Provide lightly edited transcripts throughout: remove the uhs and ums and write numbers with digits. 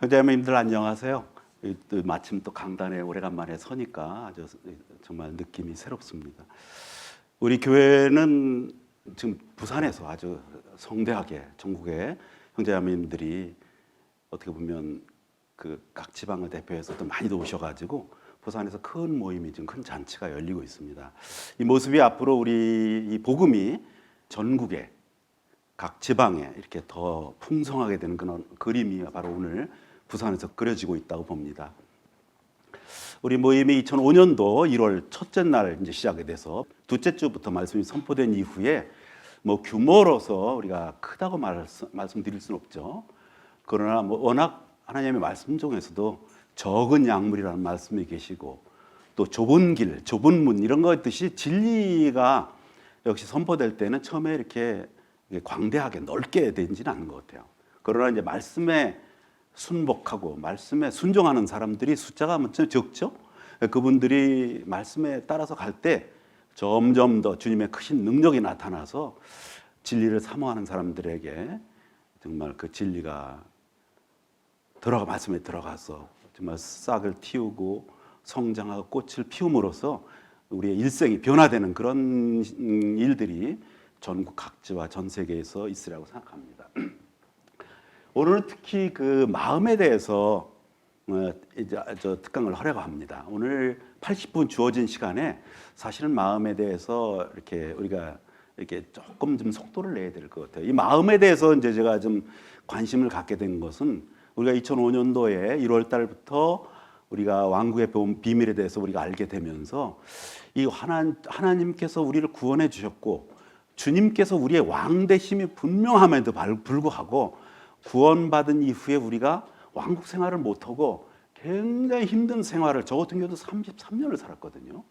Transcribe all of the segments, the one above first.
형제자매님들 안녕하세요. 또 마침 또 강단에 오래간만에 서니까 아주 정말 느낌이 새롭습니다. 우리 교회는 지금 부산에서 아주 성대하게 전국의 형제자매님들이 어떻게 보면 그 각 지방을 대표해서 또 많이 오셔가지고 부산에서 큰 모임이 지금 큰 잔치가 열리고 있습니다. 이 모습이 앞으로 우리 이 복음이 전국에 각 지방에 이렇게 더 풍성하게 되는 그런 그림이 바로 오늘 부산에서 그려지고 있다고 봅니다. 우리 모임이 2005년도 1월 첫째 날 이제 시작이 돼서 둘째 주부터 말씀이 선포된 이후에 뭐 규모로서 우리가 크다고 말씀드릴 수는 없죠. 그러나 뭐 워낙 하나님의 말씀 중에서도 적은 약물이라는 말씀이 계시고 또 좁은 길, 좁은 문 이런 것 뜻이 진리가 역시 선포될 때는 처음에 이렇게 광대하게 넓게 되지는 않은 것 같아요. 그러나 이제 말씀에 순복하고 말씀에 순종하는 사람들이 숫자가 먼저 적죠. 그분들이 말씀에 따라서 갈 때 점점 더 주님의 크신 능력이 나타나서 진리를 사모하는 사람들에게 정말 그 진리가 말씀에 들어가서 정말 싹을 틔우고 성장하고 꽃을 피움으로써 우리의 일생이 변화되는 그런 일들이 전국 각지와 전 세계에서 있으라고 생각합니다. 오늘은 특히 그 마음에 대해서 이제 특강을 하려고 합니다. 오늘 80분 주어진 시간에 사실은 마음에 대해서 이렇게 우리가 이렇게 조금 좀 속도를 내야 될 것 같아요. 이 마음에 대해서 이제 제가 좀 관심을 갖게 된 것은 우리가 2005년도에 1월 달부터 우리가 왕국의 비밀에 대해서 우리가 알게 되면서 이 하나님께서 우리를 구원해 주셨고 주님께서 우리의 왕 되심이 분명함에도 불구하고 구원받은 이후에 우리가 왕국 생활을 못하고 굉장히 힘든 생활을 저 같은 경우도 33년을 살았거든요.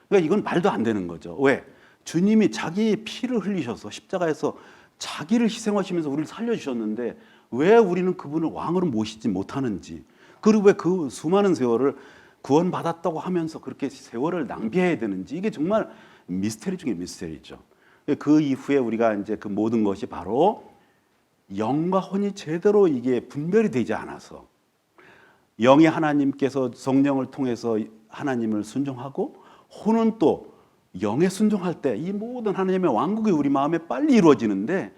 그러니까 이건 말도 안 되는 거죠. 왜? 주님이 자기의 피를 흘리셔서 십자가에서 자기를 희생하시면서 우리를 살려주셨는데 왜 우리는 그분을 왕으로 모시지 못하는지, 그리고 왜 그 수많은 세월을 구원받았다고 하면서 그렇게 세월을 낭비해야 되는지, 이게 정말 미스테리 중에 미스테리죠. 그 이후에 우리가 이제 그 모든 것이 바로 영과 혼이 제대로 이게 분별이 되지 않아서 영이 하나님께서 성령을 통해서 하나님을 순종하고 혼은 또 영에 순종할 때 이 모든 하나님의 왕국이 우리 마음에 빨리 이루어지는데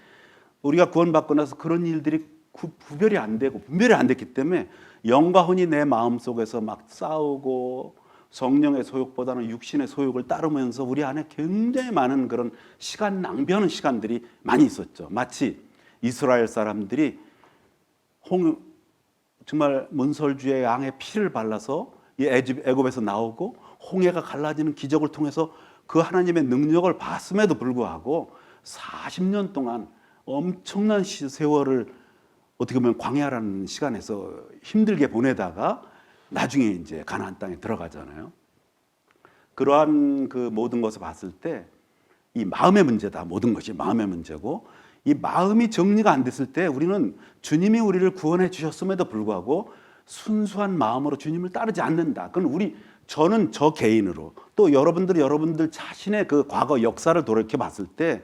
우리가 구원받고 나서 그런 일들이 구별이 안 되고 분별이 안 됐기 때문에 영과 혼이 내 마음속에서 막 싸우고 성령의 소욕보다는 육신의 소욕을 따르면서 우리 안에 굉장히 많은 그런 시간 낭비하는 시간들이 많이 있었죠. 마치 이스라엘 사람들이 정말 문설주의 양의 피를 발라서 애굽에서 나오고 홍해가 갈라지는 기적을 통해서 그 하나님의 능력을 봤음에도 불구하고 40년 동안 엄청난 세월을 어떻게 보면 광야라는 시간에서 힘들게 보내다가 나중에 이제 가나안 땅에 들어가잖아요. 그러한 그 모든 것을 봤을 때 이 마음의 문제다. 모든 것이 마음의 문제고 이 마음이 정리가 안 됐을 때 우리는 주님이 우리를 구원해 주셨음에도 불구하고 순수한 마음으로 주님을 따르지 않는다. 그건 저는 저 개인으로 또 여러분들 자신의 그 과거 역사를 돌이켜 봤을 때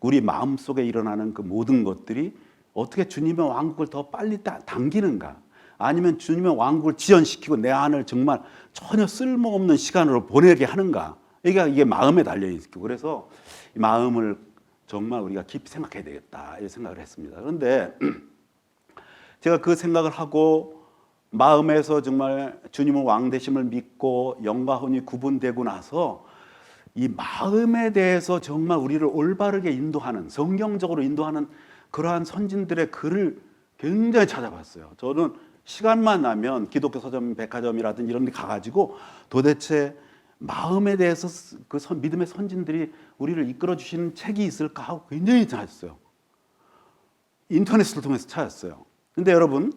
우리 마음속에 일어나는 그 모든 것들이 어떻게 주님의 왕국을 더 빨리 당기는가, 아니면 주님의 왕국을 지연시키고 내 안을 정말 전혀 쓸모없는 시간으로 보내게 하는가, 이게 마음에 달려 있고, 그래서 이 마음을 정말 우리가 깊이 생각해야 되겠다 이 생각을 했습니다. 그런데 제가 그 생각을 하고 마음에서 정말 주님의 왕 되심을 믿고 영과 혼이 구분되고 나서 이 마음에 대해서 정말 우리를 올바르게 인도하는, 성경적으로 인도하는 그러한 선진들의 글을 굉장히 찾아봤어요. 저는 시간만 나면 기독교 서점, 백화점이라든지 이런 데 가가지고 도대체 마음에 대해서 그 믿음의 선진들이 우리를 이끌어 주시는 책이 있을까 하고 굉장히 찾았어요. 인터넷을 통해서 찾았어요. 근데 여러분,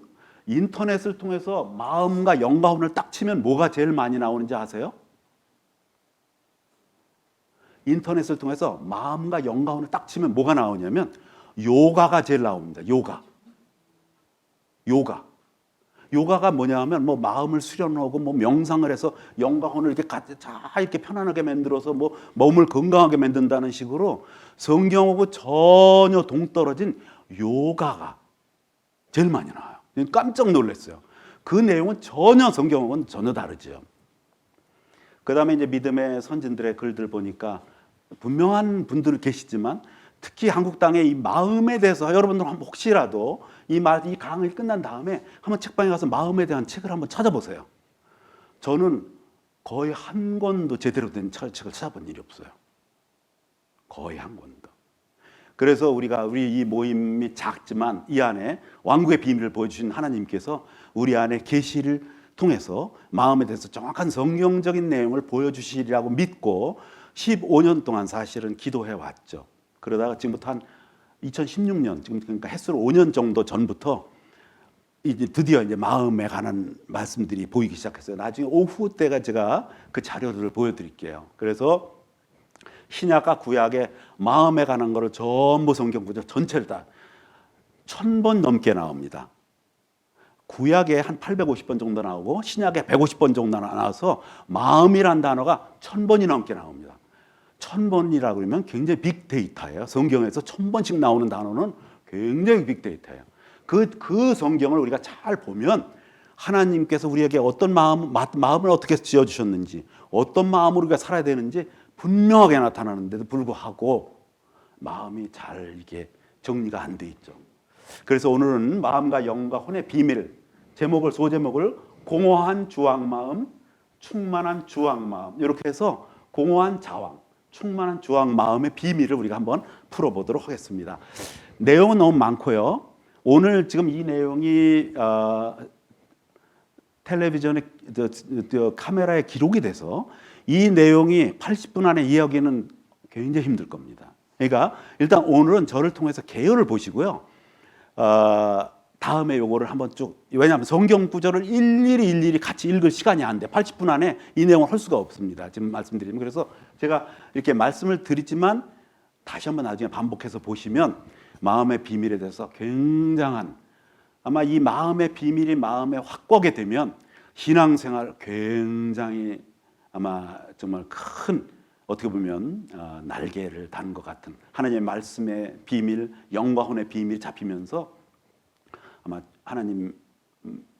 인터넷을 통해서 마음과 영과 혼을 딱 치면 뭐가 제일 많이 나오는지 아세요? 인터넷을 통해서 마음과 영과 혼을 딱 치면 뭐가 나오냐면 요가가 제일 나옵니다. 요가가 뭐냐 하면 뭐 마음을 수련하고 뭐 명상을 해서 영과 혼을 이렇게 편안하게 만들어서 뭐 몸을 건강하게 만든다는 식으로 성경하고 전혀 동떨어진 요가가 제일 많이 나와요. 깜짝 놀랐어요. 그 내용은 전혀 성경하고는 전혀 다르죠. 그 다음에 이제 믿음의 선진들의 글들 보니까 분명한 분들 계시지만 특히 한국 땅의 이 마음에 대해서 여러분들 한번 혹시라도 이 강의 끝난 다음에 한번 책방에 가서 마음에 대한 책을 한번 찾아보세요. 저는 거의 한 권도 제대로 된 책을 찾아본 일이 없어요. 거의 한 권도. 그래서 우리 이 모임이 작지만 이 안에 왕국의 비밀을 보여주신 하나님께서 우리 안에 계시를 통해서 마음에 대해서 정확한 성경적인 내용을 보여주시리라고 믿고 15년 동안 사실은 기도해 왔죠. 그러다가 지금부터 한 2016년, 지금 그러니까 햇수로 5년 정도 전부터 이제 드디어 이제 마음에 관한 말씀들이 보이기 시작했어요. 나중에 오후 때가 제가 그 자료들을 보여드릴게요. 그래서 신약과 구약의 마음에 관한 거를 전부 성경 구절 전체를 다 1000번 넘게 나옵니다. 구약에 한 850번 정도 나오고 신약에 150번 정도 나와서 마음이란 단어가 1000번이 넘게 나옵니다. 1000번이라고 그러면 굉장히 빅데이터예요. 성경에서 1000번씩 나오는 단어는 굉장히 빅데이터예요. 그 성경을 우리가 잘 보면 하나님께서 우리에게 어떤 마음을 어떻게 지어주셨는지, 어떤 마음으로 우리가 살아야 되는지 분명하게 나타나는데도 불구하고 마음이 잘 이게 정리가 안 돼 있죠. 그래서 오늘은 마음과 영과 혼의 비밀, 소제목을 공허한 주왕마음, 충만한 주왕마음, 이렇게 해서 공허한 자왕, 충만한 주왕마음의 비밀을 우리가 한번 풀어보도록 하겠습니다. 내용은 너무 많고요. 오늘 지금 이 내용이 텔레비전의 카메라에 기록이 돼서 이 내용이 80분 안에 이해하기는 굉장히 힘들 겁니다. 그러니까 일단 오늘은 저를 통해서 개요를 보시고요. 다음에 요거를 한번 쭉, 왜냐하면 성경 구절을 일일이 같이 읽을 시간이 안 돼. 80분 안에 이 내용을 할 수가 없습니다. 지금 말씀드리면. 그래서 제가 이렇게 말씀을 드리지만 다시 한번 나중에 반복해서 보시면 마음의 비밀에 대해서 굉장한, 아마 이 마음의 비밀이 마음에 확보하게 되면 신앙생활 굉장히 아마 정말 큰, 어떻게 보면 날개를 단 것 같은 하나님의 말씀의 비밀, 영과 혼의 비밀이 잡히면서 아마 하나님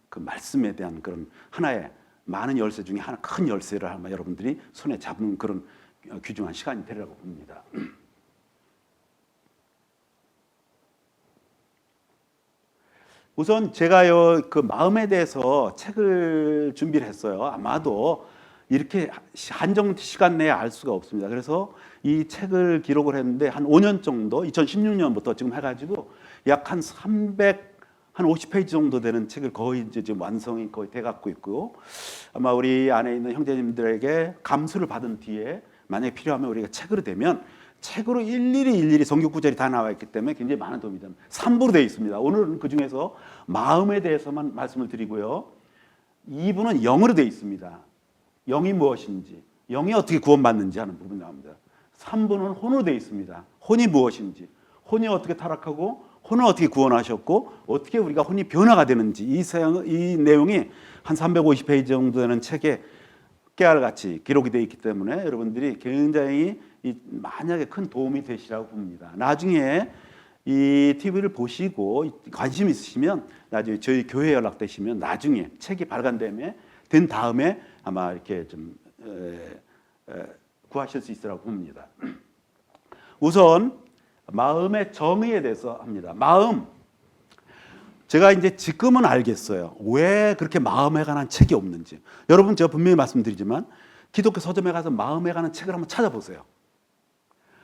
그 말씀에 대한 그런 하나의 많은 열쇠 중에 하나, 큰 열쇠를 아마 여러분들이 손에 잡는 그런 귀중한 시간이 되리라고 봅니다. 우선 제가요, 그 마음에 대해서 책을 준비를 했어요. 아마도 이렇게 한정 시간 내에 알 수가 없습니다. 그래서 이 책을 기록을 했는데 한 5년 정도, 2016년부터 지금 해가지고 약 한 50페이지 정도 되는 책을 거의 이제 지금 완성이 거의 돼갖고 있고, 아마 우리 안에 있는 형제님들에게 감수를 받은 뒤에 만약에 필요하면 우리가 책으로 되면 책으로 일일이 성경 구절이 다 나와 있기 때문에 굉장히 많은 도움이 됩니다. 3부로 되어 있습니다. 오늘은 그 중에서 마음에 대해서만 말씀을 드리고요. 2부는 영으로 되어 있습니다. 영이 무엇인지, 영이 어떻게 구원받는지 하는 부분이 나옵니다. 3부는 혼으로 되어 있습니다. 혼이 무엇인지, 혼이 어떻게 타락하고 혼을 어떻게 구원하셨고 어떻게 우리가 혼이 변화가 되는지, 이 내용이 한 350페이지 정도 되는 책에 깨알같이 기록이 되어 있기 때문에 여러분들이 굉장히 만약에 큰 도움이 되시라고 봅니다. 나중에 이 TV를 보시고 관심 있으시면 나중에 저희 교회 연락되시면 나중에 책이 발간된 다음에 아마 이렇게 좀 구하실 수 있으라고 봅니다. 우선 마음의 정의에 대해서 합니다. 마음, 제가 이제 지금은 알겠어요. 왜 그렇게 마음에 관한 책이 없는지. 여러분, 제가 분명히 말씀드리지만 기독교 서점에 가서 마음에 관한 책을 한번 찾아보세요.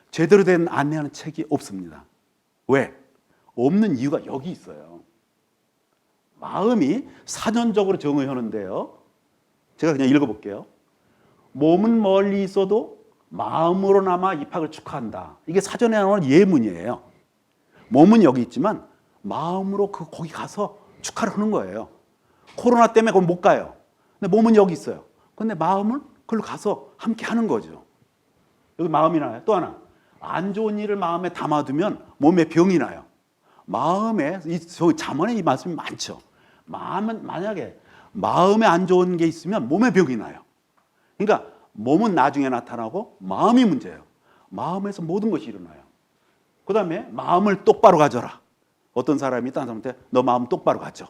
제대로 된 안내하는 책이 없습니다. 왜? 없는 이유가 여기 있어요. 마음이 사전적으로 정의하는데요. 제가 그냥 읽어볼게요. 몸은 멀리 있어도 마음으로나마 입학을 축하한다. 이게 사전에 나오는 예문이에요. 몸은 여기 있지만 마음으로 거기 가서 축하를 하는 거예요. 코로나 때문에 거기 못 가요. 근데 몸은 여기 있어요. 근데 마음은 그걸로 가서 함께 하는 거죠. 여기 마음이 나요. 또 하나, 안 좋은 일을 마음에 담아두면 몸에 병이 나요. 마음에, 잠언에 이 말씀이 많죠. 만약에 마음에 안 좋은 게 있으면 몸에 병이 나요. 그러니까 몸은 나중에 나타나고 마음이 문제예요. 마음에서 모든 것이 일어나요. 그 다음에 마음을 똑바로 가져라. 어떤 사람이 다른 사람한테 너 마음 똑바로 가져.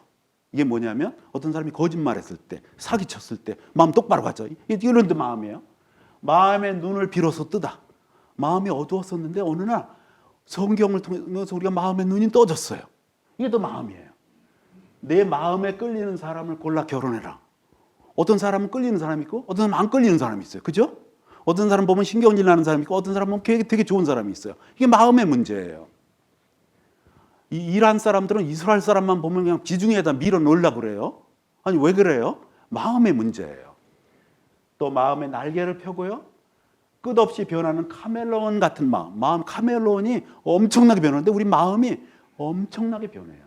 이게 뭐냐면 어떤 사람이 거짓말했을 때, 사기쳤을 때 마음 똑바로 가죠. 이런 데 마음이에요. 마음의 눈을 비로소 뜨다. 마음이 어두웠었는데 어느 날 성경을 통해서 우리가 마음의 눈이 떠졌어요. 이게 또 마음이에요. 내 마음에 끌리는 사람을 골라 결혼해라. 어떤 사람은 끌리는 사람이 있고 어떤 사람은 안 끌리는 사람이 있어요. 그죠? 어떤 사람 보면 신경질 나는 사람이 있고 어떤 사람 보면 되게 좋은 사람이 있어요. 이게 마음의 문제예요. 이 이란 사람들은 이스라엘 사람만 보면 그냥 지중해에다 밀어 놓으려고 그래요. 아니 왜 그래요? 마음의 문제예요. 또 마음의 날개를 펴고요. 끝없이 변하는 카멜레온 같은 마음 카멜레온이 엄청나게 변하는데 우리 마음이 엄청나게 변해요.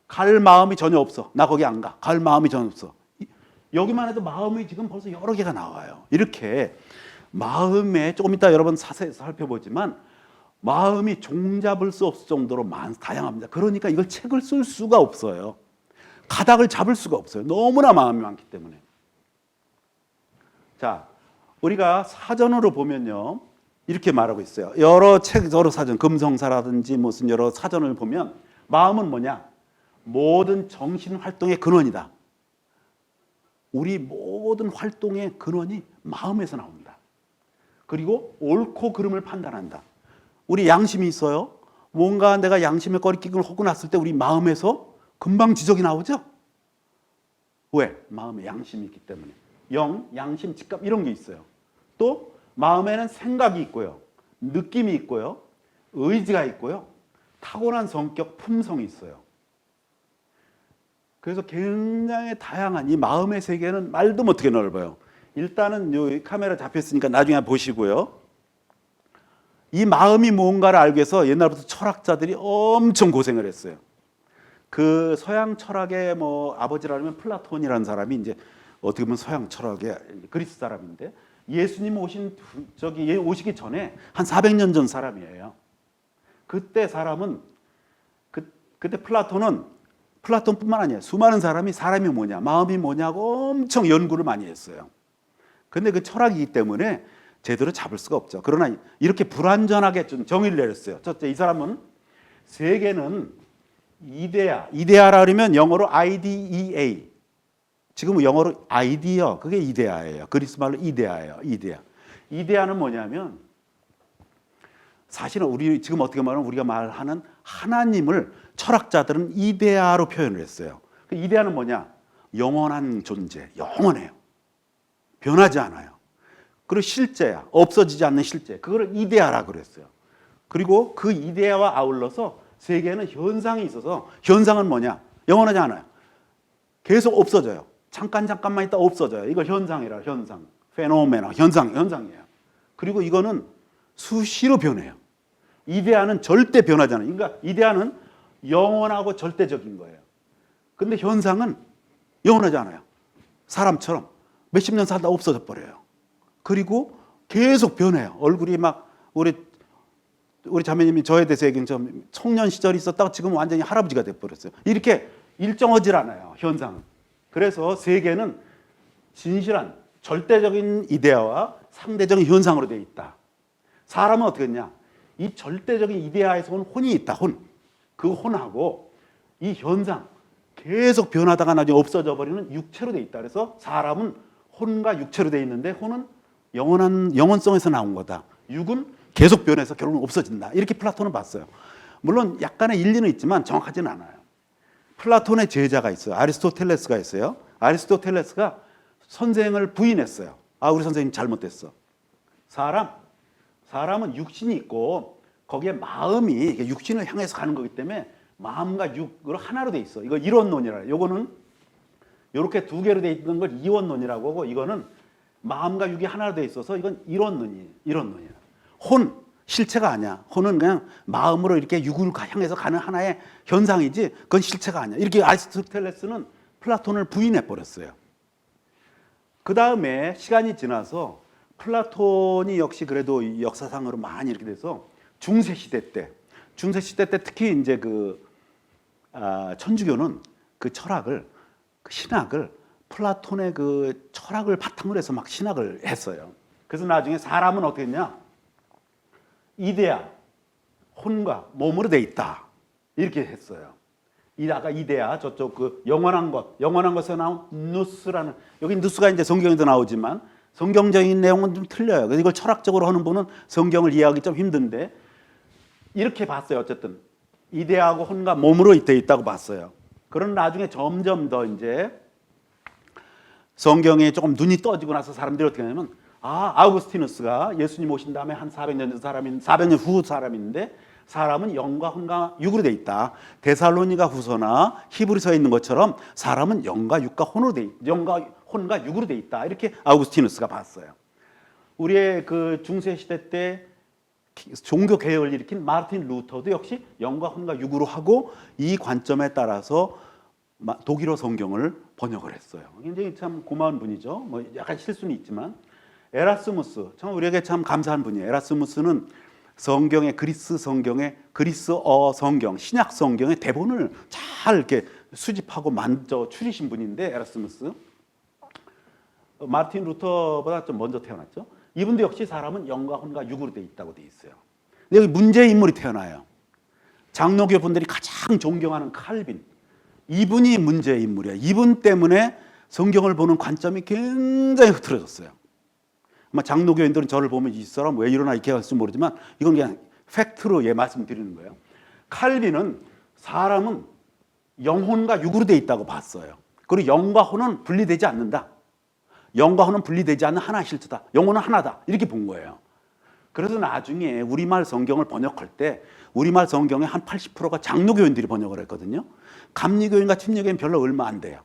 갈 마음이 전혀 없어. 나 거기 안 가. 갈 마음이 전혀 없어. 여기만 해도 마음이 지금 벌써 여러 개가 나와요. 이렇게 마음에 조금 이따 여러분 자세히 살펴보지만 마음이 종잡을 수 없을 정도로 다양합니다. 그러니까 이걸 책을 쓸 수가 없어요. 가닥을 잡을 수가 없어요. 너무나 마음이 많기 때문에. 자, 우리가 사전으로 보면요. 이렇게 말하고 있어요. 여러 사전, 금성사라든지 무슨 여러 사전을 보면 마음은 뭐냐? 모든 정신 활동의 근원이다. 우리 모든 활동의 근원이 마음에서 나온다. 그리고 옳고 그름을 판단한다. 우리 양심이 있어요. 뭔가 내가 양심의 꺼리낌을 하고 났을 때 우리 마음에서 금방 지적이 나오죠. 왜? 마음에 양심이 있기 때문에. 영, 양심, 직감 이런 게 있어요. 또 마음에는 생각이 있고요. 느낌이 있고요. 의지가 있고요. 타고난 성격, 품성이 있어요. 그래서 굉장히 다양한 이 마음의 세계는 말도 못하게 넓어요. 일단은 이 카메라 잡혔으니까 나중에 보시고요. 이 마음이 뭔가를 알기 위해서 옛날부터 철학자들이 엄청 고생을 했어요. 그 서양 철학의 아버지라면 플라톤이라는 사람이 이제 어떻게 보면 서양 철학의 그리스 사람인데 예수님 오시기 전에 한 400년 전 사람이에요. 그때 사람은 그때 플라톤뿐만 아니에요. 수많은 사람이 뭐냐, 마음이 뭐냐고 엄청 연구를 많이 했어요. 근데 그 철학이기 때문에 제대로 잡을 수가 없죠. 그러나 이렇게 불완전하게 좀 정의를 내렸어요. 첫째, 이 사람은 세계는 이데아라 그러면 영어로 IDEA. 지금은 영어로 아이디어, 그게 이데아예요. 그리스 말로 이데아예요. 이데아는 뭐냐면 사실은 우리 지금 어떻게 말하면 우리가 말하는 하나님을 철학자들은 이데아로 표현을 했어요. 그 이데아는 뭐냐? 영원한 존재, 영원해요. 변하지 않아요. 그리고 실제야, 없어지지 않는 실제. 그거를 이데아라고 그랬어요. 그리고 그 이데아와 아울러서 세계에는 현상이 있어서 현상은 뭐냐? 영원하지 않아요. 계속 없어져요. 잠깐만 있다 없어져요. 이걸 현상이라 현상, 페노메나 현상이에요. 그리고 이거는 수시로 변해요. 이데아는 절대 변하지 않아요. 그러니까 이데아는 영원하고 절대적인 거예요. 근데 현상은 영원하지 않아요. 사람처럼 몇십 년 살다 없어져 버려요. 그리고 계속 변해요. 얼굴이 막 우리 자매님이 저에 대해서 얘기한 좀 청년 시절이 있었다가 지금 완전히 할아버지가 돼버렸어요. 이렇게 일정하지 않아요. 현상은. 그래서 세계는 진실한 절대적인 이데아와 상대적인 현상으로 되어 있다. 사람은 어떻게 했냐? 이 절대적인 이데아에서 온 혼이 있다. 그 혼하고 이 현상 계속 변하다가 나중에 없어져 버리는 육체로 되어 있다. 그래서 사람은 혼과 육체로 되어 있는데 혼은 영원성에서 나온 거다. 육은 계속 변해서 결국은 없어진다. 이렇게 플라톤은 봤어요. 물론 약간의 일리는 있지만 정확하지는 않아요. 플라톤의 제자가 있어요. 아리스토텔레스가 있어요. 아리스토텔레스가 선생을 부인했어요. 우리 선생님 잘못됐어. 사람은 육신이 있고 거기에 마음이 육신을 향해서 가는 거기 때문에 마음과 육으로 하나로 돼 있어. 이거 이원론이라. 요거는 이렇게 두 개로 돼 있는 걸 이원론이라고 하고 이거는 마음과 육이 하나로 돼 있어서 이건 이론론이야. 혼 실체가 아니야. 혼은 그냥 마음으로 이렇게 육을 향해서 가는 하나의 현상이지 그건 실체가 아니야. 이렇게 아리스토텔레스는 플라톤을 부인해 버렸어요. 그 다음에 시간이 지나서 플라톤이 역시 그래도 역사상으로 많이 이렇게 돼서 중세 시대 때 특히 이제 천주교는 그 철학을 그 신학을 플라톤의 그 철학을 바탕으로 해서 막 신학을 했어요. 그래서 나중에 사람은 어떻게 했냐? 이데아, 혼과 몸으로 돼 있다. 이렇게 했어요. 아까 이데아 저쪽 그 영원한 것에 나온 누스라는, 여기 누스가 이제 성경에도 나오지만 성경적인 내용은 좀 틀려요. 그래서 이걸 철학적으로 하는 분은 성경을 이해하기 좀 힘든데 이렇게 봤어요. 어쨌든 이데아하고 혼과 몸으로 되어 있다고 봤어요. 그런 나중에 점점 더 이제 성경에 조금 눈이 떠지고 나서 사람들이 어떻게 하냐면 아우구스티누스가 예수님 오신 다음에 한 400년 전 400년 후 사람인데 사람은 영과 혼과 육으로 돼 있다. 데살로니가 후서나 히브리서에 있는 것처럼 사람은 영과 혼과 육으로 돼 있다. 이렇게 아우구스티누스가 봤어요. 우리의 그 중세 시대 때 종교 개혁을 일으킨 마르틴 루터도 역시 영과 혼과 육으로 하고 이 관점에 따라서 독일어 성경을 번역을 했어요. 굉장히 참 고마운 분이죠. 뭐 약간 실수는 있지만 에라스무스, 참 우리에게 참 감사한 분이에요. 에라스무스는 그리스 성경의 그리스어 성경, 신약 성경의 대본을 잘 이렇게 수집하고 추리신 분인데, 에라스무스 마르틴 루터보다 좀 먼저 태어났죠. 이분도 역시 사람은 영과 혼과 육으로 돼 있다고 돼 있어요. 근데 여기 문제의 인물이 태어나요. 장로교 분들이 가장 존경하는 칼빈, 이분이 문제의 인물이에요. 이분 때문에 성경을 보는 관점이 굉장히 흐트러졌어요. 아마 장로교인들은 저를 보면 이 사람 왜 이러나 이렇게 할지 모르지만 이건 그냥 팩트로 말씀드리는 거예요. 칼빈은 사람은 영혼과 육으로 돼 있다고 봤어요. 그리고 영과 혼은 분리되지 않는다. 영과 혼은 분리되지 않는 하나의 실체다. 영혼은 하나다. 이렇게 본 거예요. 그래서 나중에 우리말 성경을 번역할 때 우리말 성경의 한 80%가 장로교인들이 번역을 했거든요. 감리교인과 침례교인 별로 얼마 안 돼요.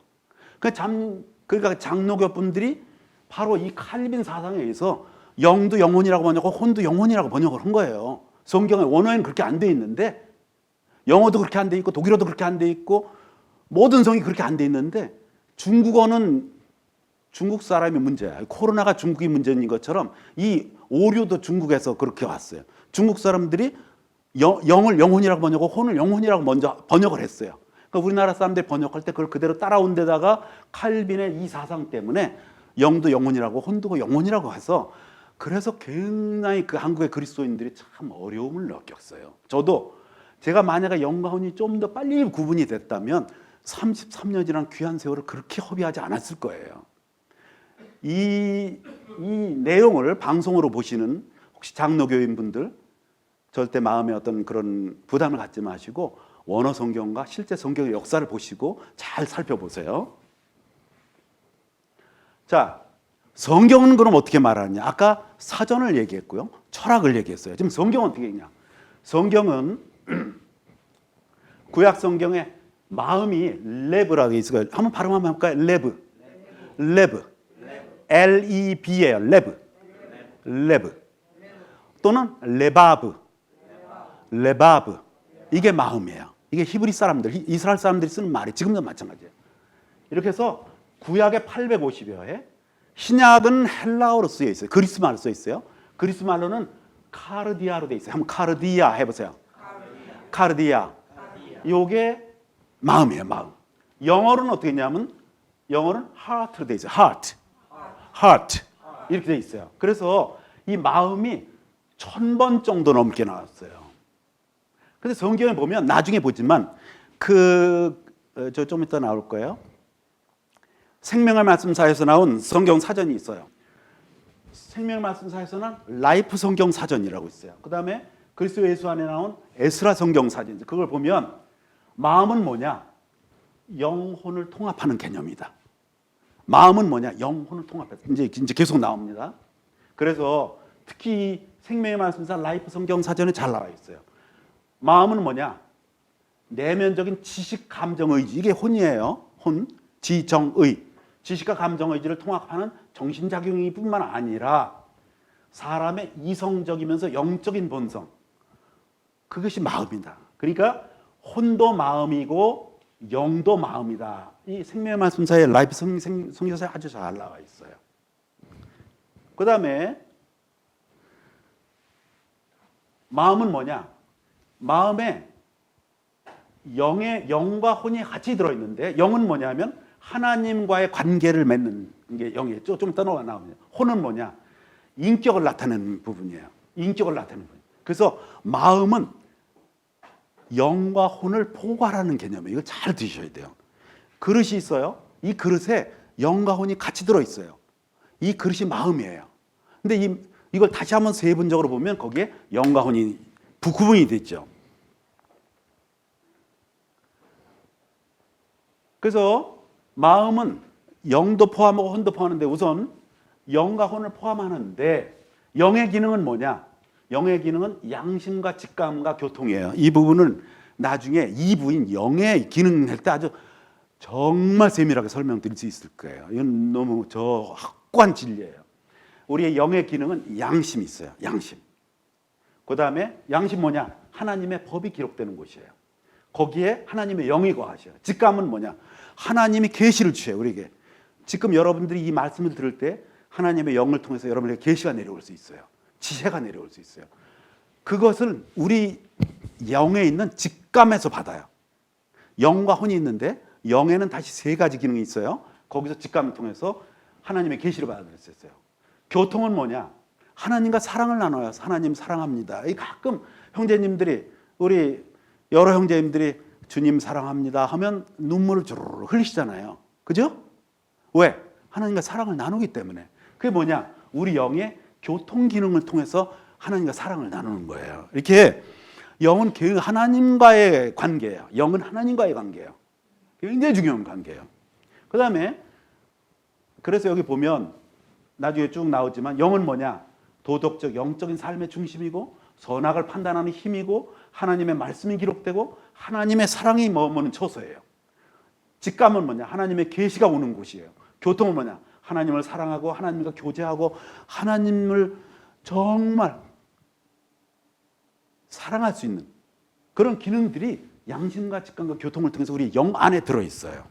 그러니까 장로교 분들이 바로 이 칼빈 사상에 의해서 영도 영혼이라고 번역하고 혼도 영혼이라고 번역을 한 거예요. 성경의 원어에는 그렇게 안 돼 있는데, 영어도 그렇게 안 돼 있고 독일어도 그렇게 안 돼 있고 모든 성이 그렇게 안 돼 있는데, 중국어는 중국 사람이 문제야. 코로나가 중국이 문제인 것처럼 이 오류도 중국에서 그렇게 왔어요. 중국 사람들이 영을 영혼이라고 번역하고 혼을 영혼이라고 먼저 번역을 했어요. 그러니까 우리나라 사람들이 번역할 때 그걸 그대로 따라온 데다가 칼빈의 이 사상 때문에 영도 영혼이라고 혼도 영혼이라고 해서, 그래서 굉장히 그 한국의 그리스도인들이 참 어려움을 느꼈어요. 저도 제가 만약에 영과 혼이 좀 더 빨리 구분이 됐다면 33년이라는 귀한 세월을 그렇게 허비하지 않았을 거예요. 이 내용을 방송으로 보시는 혹시 장로교인 분들 절대 마음에 어떤 그런 부담을 갖지 마시고 원어 성경과 실제 성경의 역사를 보시고 잘 살펴보세요. 자, 성경은 그럼 어떻게 말하느냐? 아까 사전을 얘기했고요, 철학을 얘기했어요. 지금 성경은 어떻게 했냐? 성경은 구약 성경에 마음이 레브라고 있어요. 한번 발음 한번 해볼까요? 레브. L-E-B예요. 레브. 또는 레바브. 이게 마음이에요. 이게 히브리 사람들, 이스라엘 사람들이 쓰는 말이 지금도 마찬가지예요. 이렇게 해서 구약에 850여 회, 신약은 헬라어로 쓰여 있어요. 그리스 말로 쓰여 있어요. 그리스 말로는 카르디아로 돼 있어요. 한번 카르디아 해보세요. 카르디아. 이게 마음이에요. 마음. 영어로는 어떻게 했냐면 영어는 heart로 돼 있어요. heart 이렇게 돼 있어요. 그래서 이 마음이 1000번 정도 넘게 나왔어요. 근데 성경에 보면 나중에 보지만 저 좀 이따 나올 거예요. 생명의 말씀사에서 나온 성경 사전이 있어요. 생명의 말씀사에서는 라이프 성경 사전이라고 있어요. 그 다음에 그리스도 예수 안에 나온 에스라 성경 사전. 그걸 보면 마음은 뭐냐? 영혼을 통합하는 개념이다. 마음은 뭐냐? 영혼을 통합해서 이제 계속 나옵니다. 그래서 특히 생명의 말씀사 라이프 성경 사전에 잘 나와 있어요. 마음은 뭐냐? 내면적인 지식, 감정, 의지. 이게 혼이에요. 혼, 지정의. 지식과 감정, 의지를 통합하는 정신작용이 뿐만 아니라 사람의 이성적이면서 영적인 본성. 그것이 마음이다. 그러니까 혼도 마음이고 영도 마음이다. 이 생명의 말씀사의 라이프 성경사에 아주 잘 나와 있어요. 그 다음에 마음은 뭐냐? 마음에 영과 혼이 같이 들어있는데, 영은 뭐냐면 하나님과의 관계를 맺는 게 영이에요. 좀 이따 나오면. 혼은 뭐냐? 인격을 나타내는 부분이에요. 인격을 나타내는 부분. 그래서 마음은 영과 혼을 포괄하는 개념이에요. 이걸 잘 드셔야 돼요. 그릇이 있어요. 이 그릇에 영과 혼이 같이 들어있어요. 이 그릇이 마음이에요. 근데 이걸 다시 한번 세분적으로 보면 거기에 영과 혼이 구분이 됐죠. 그래서 마음은 영도 포함하고 혼도 포함하는데 우선 영과 혼을 포함하는데 영의 기능은 뭐냐? 영의 기능은 양심과 직감과 교통이에요. 이 부분은 나중에 2부인 영의 기능 할 때 아주 정말 세밀하게 설명드릴 수 있을 거예요. 이건 너무 확고한 진리예요. 우리의 영의 기능은 양심이 있어요. 양심. 그 다음에 양심 뭐냐? 하나님의 법이 기록되는 곳이에요. 거기에 하나님의 영이 거하셔요. 직감은 뭐냐? 하나님이 계시를 주셔요. 우리에게. 지금 여러분들이 이 말씀을 들을 때 하나님의 영을 통해서 여러분에게 계시가 내려올 수 있어요. 지혜가 내려올 수 있어요. 그것을 우리 영에 있는 직감에서 받아요. 영과 혼이 있는데 영에는 다시 3가지 기능이 있어요. 거기서 직감을 통해서 하나님의 계시를 받을 수 있어요. 교통은 뭐냐? 하나님과 사랑을 나눠요. 하나님 사랑합니다. 가끔 형제님들이 우리 여러 형제님들이 주님 사랑합니다 하면 눈물을 주르르 흘리시잖아요. 그죠? 왜? 하나님과 사랑을 나누기 때문에. 그게 뭐냐? 우리 영의 교통 기능을 통해서 하나님과 사랑을 나누는 거예요. 이렇게 영은 하나님과의 관계예요. 영은 하나님과의 관계예요. 굉장히 중요한 관계예요. 그 다음에 그래서 여기 보면 나중에 쭉 나오지만 영은 뭐냐? 도덕적 영적인 삶의 중심이고 선악을 판단하는 힘이고 하나님의 말씀이 기록되고 하나님의 사랑이 머무는 처소예요. 직감은 뭐냐? 하나님의 계시가 오는 곳이에요. 교통은 뭐냐? 하나님을 사랑하고 하나님과 교제하고 하나님을 정말 사랑할 수 있는 그런 기능들이 양심과 직감과 교통을 통해서 우리 영 안에 들어있어요.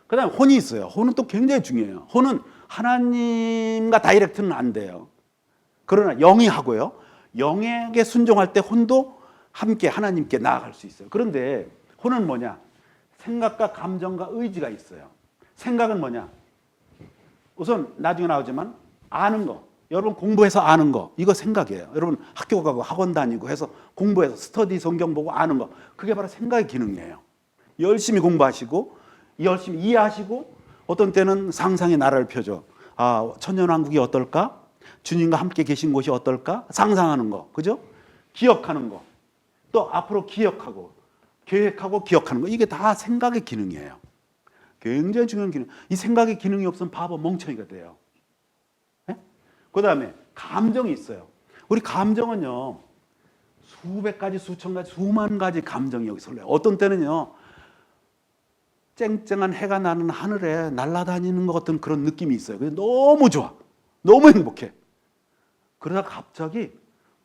그 다음에 혼이 있어요. 혼은 또 굉장히 중요해요. 혼은 하나님과 다이렉트는 안 돼요. 그러나 영이 하고요. 영에게 순종할 때 혼도 함께 하나님께 나아갈 수 있어요. 그런데 혼은 뭐냐? 생각과 감정과 의지가 있어요. 생각은 뭐냐? 우선 나중에 나오지만 아는 거. 여러분 공부해서 아는 거. 이거 생각이에요. 여러분 학교 가고 학원 다니고 해서 공부해서 스터디 성경 보고 아는 거. 그게 바로 생각의 기능이에요. 열심히 공부하시고 열심히 이해하시고 어떤 때는 상상의 나라를 펴죠. 아, 천년왕국이 어떨까? 주님과 함께 계신 곳이 어떨까? 상상하는 거. 그죠? 기억하는 거. 또 앞으로 기억하고 계획하고 기억하는 거. 이게 다 생각의 기능이에요. 굉장히 중요한 기능. 이 생각의 기능이 없으면 바보 멍청이가 돼요. 네? 그 다음에 감정이 있어요. 우리 감정은요. 수백 가지, 수천 가지, 수만 가지 감정이 여기 설레요. 어떤 때는요. 쨍쨍한 해가 나는 하늘에 날아다니는 것 같은 그런 느낌이 있어요. 너무 좋아. 너무 행복해. 그러다가 갑자기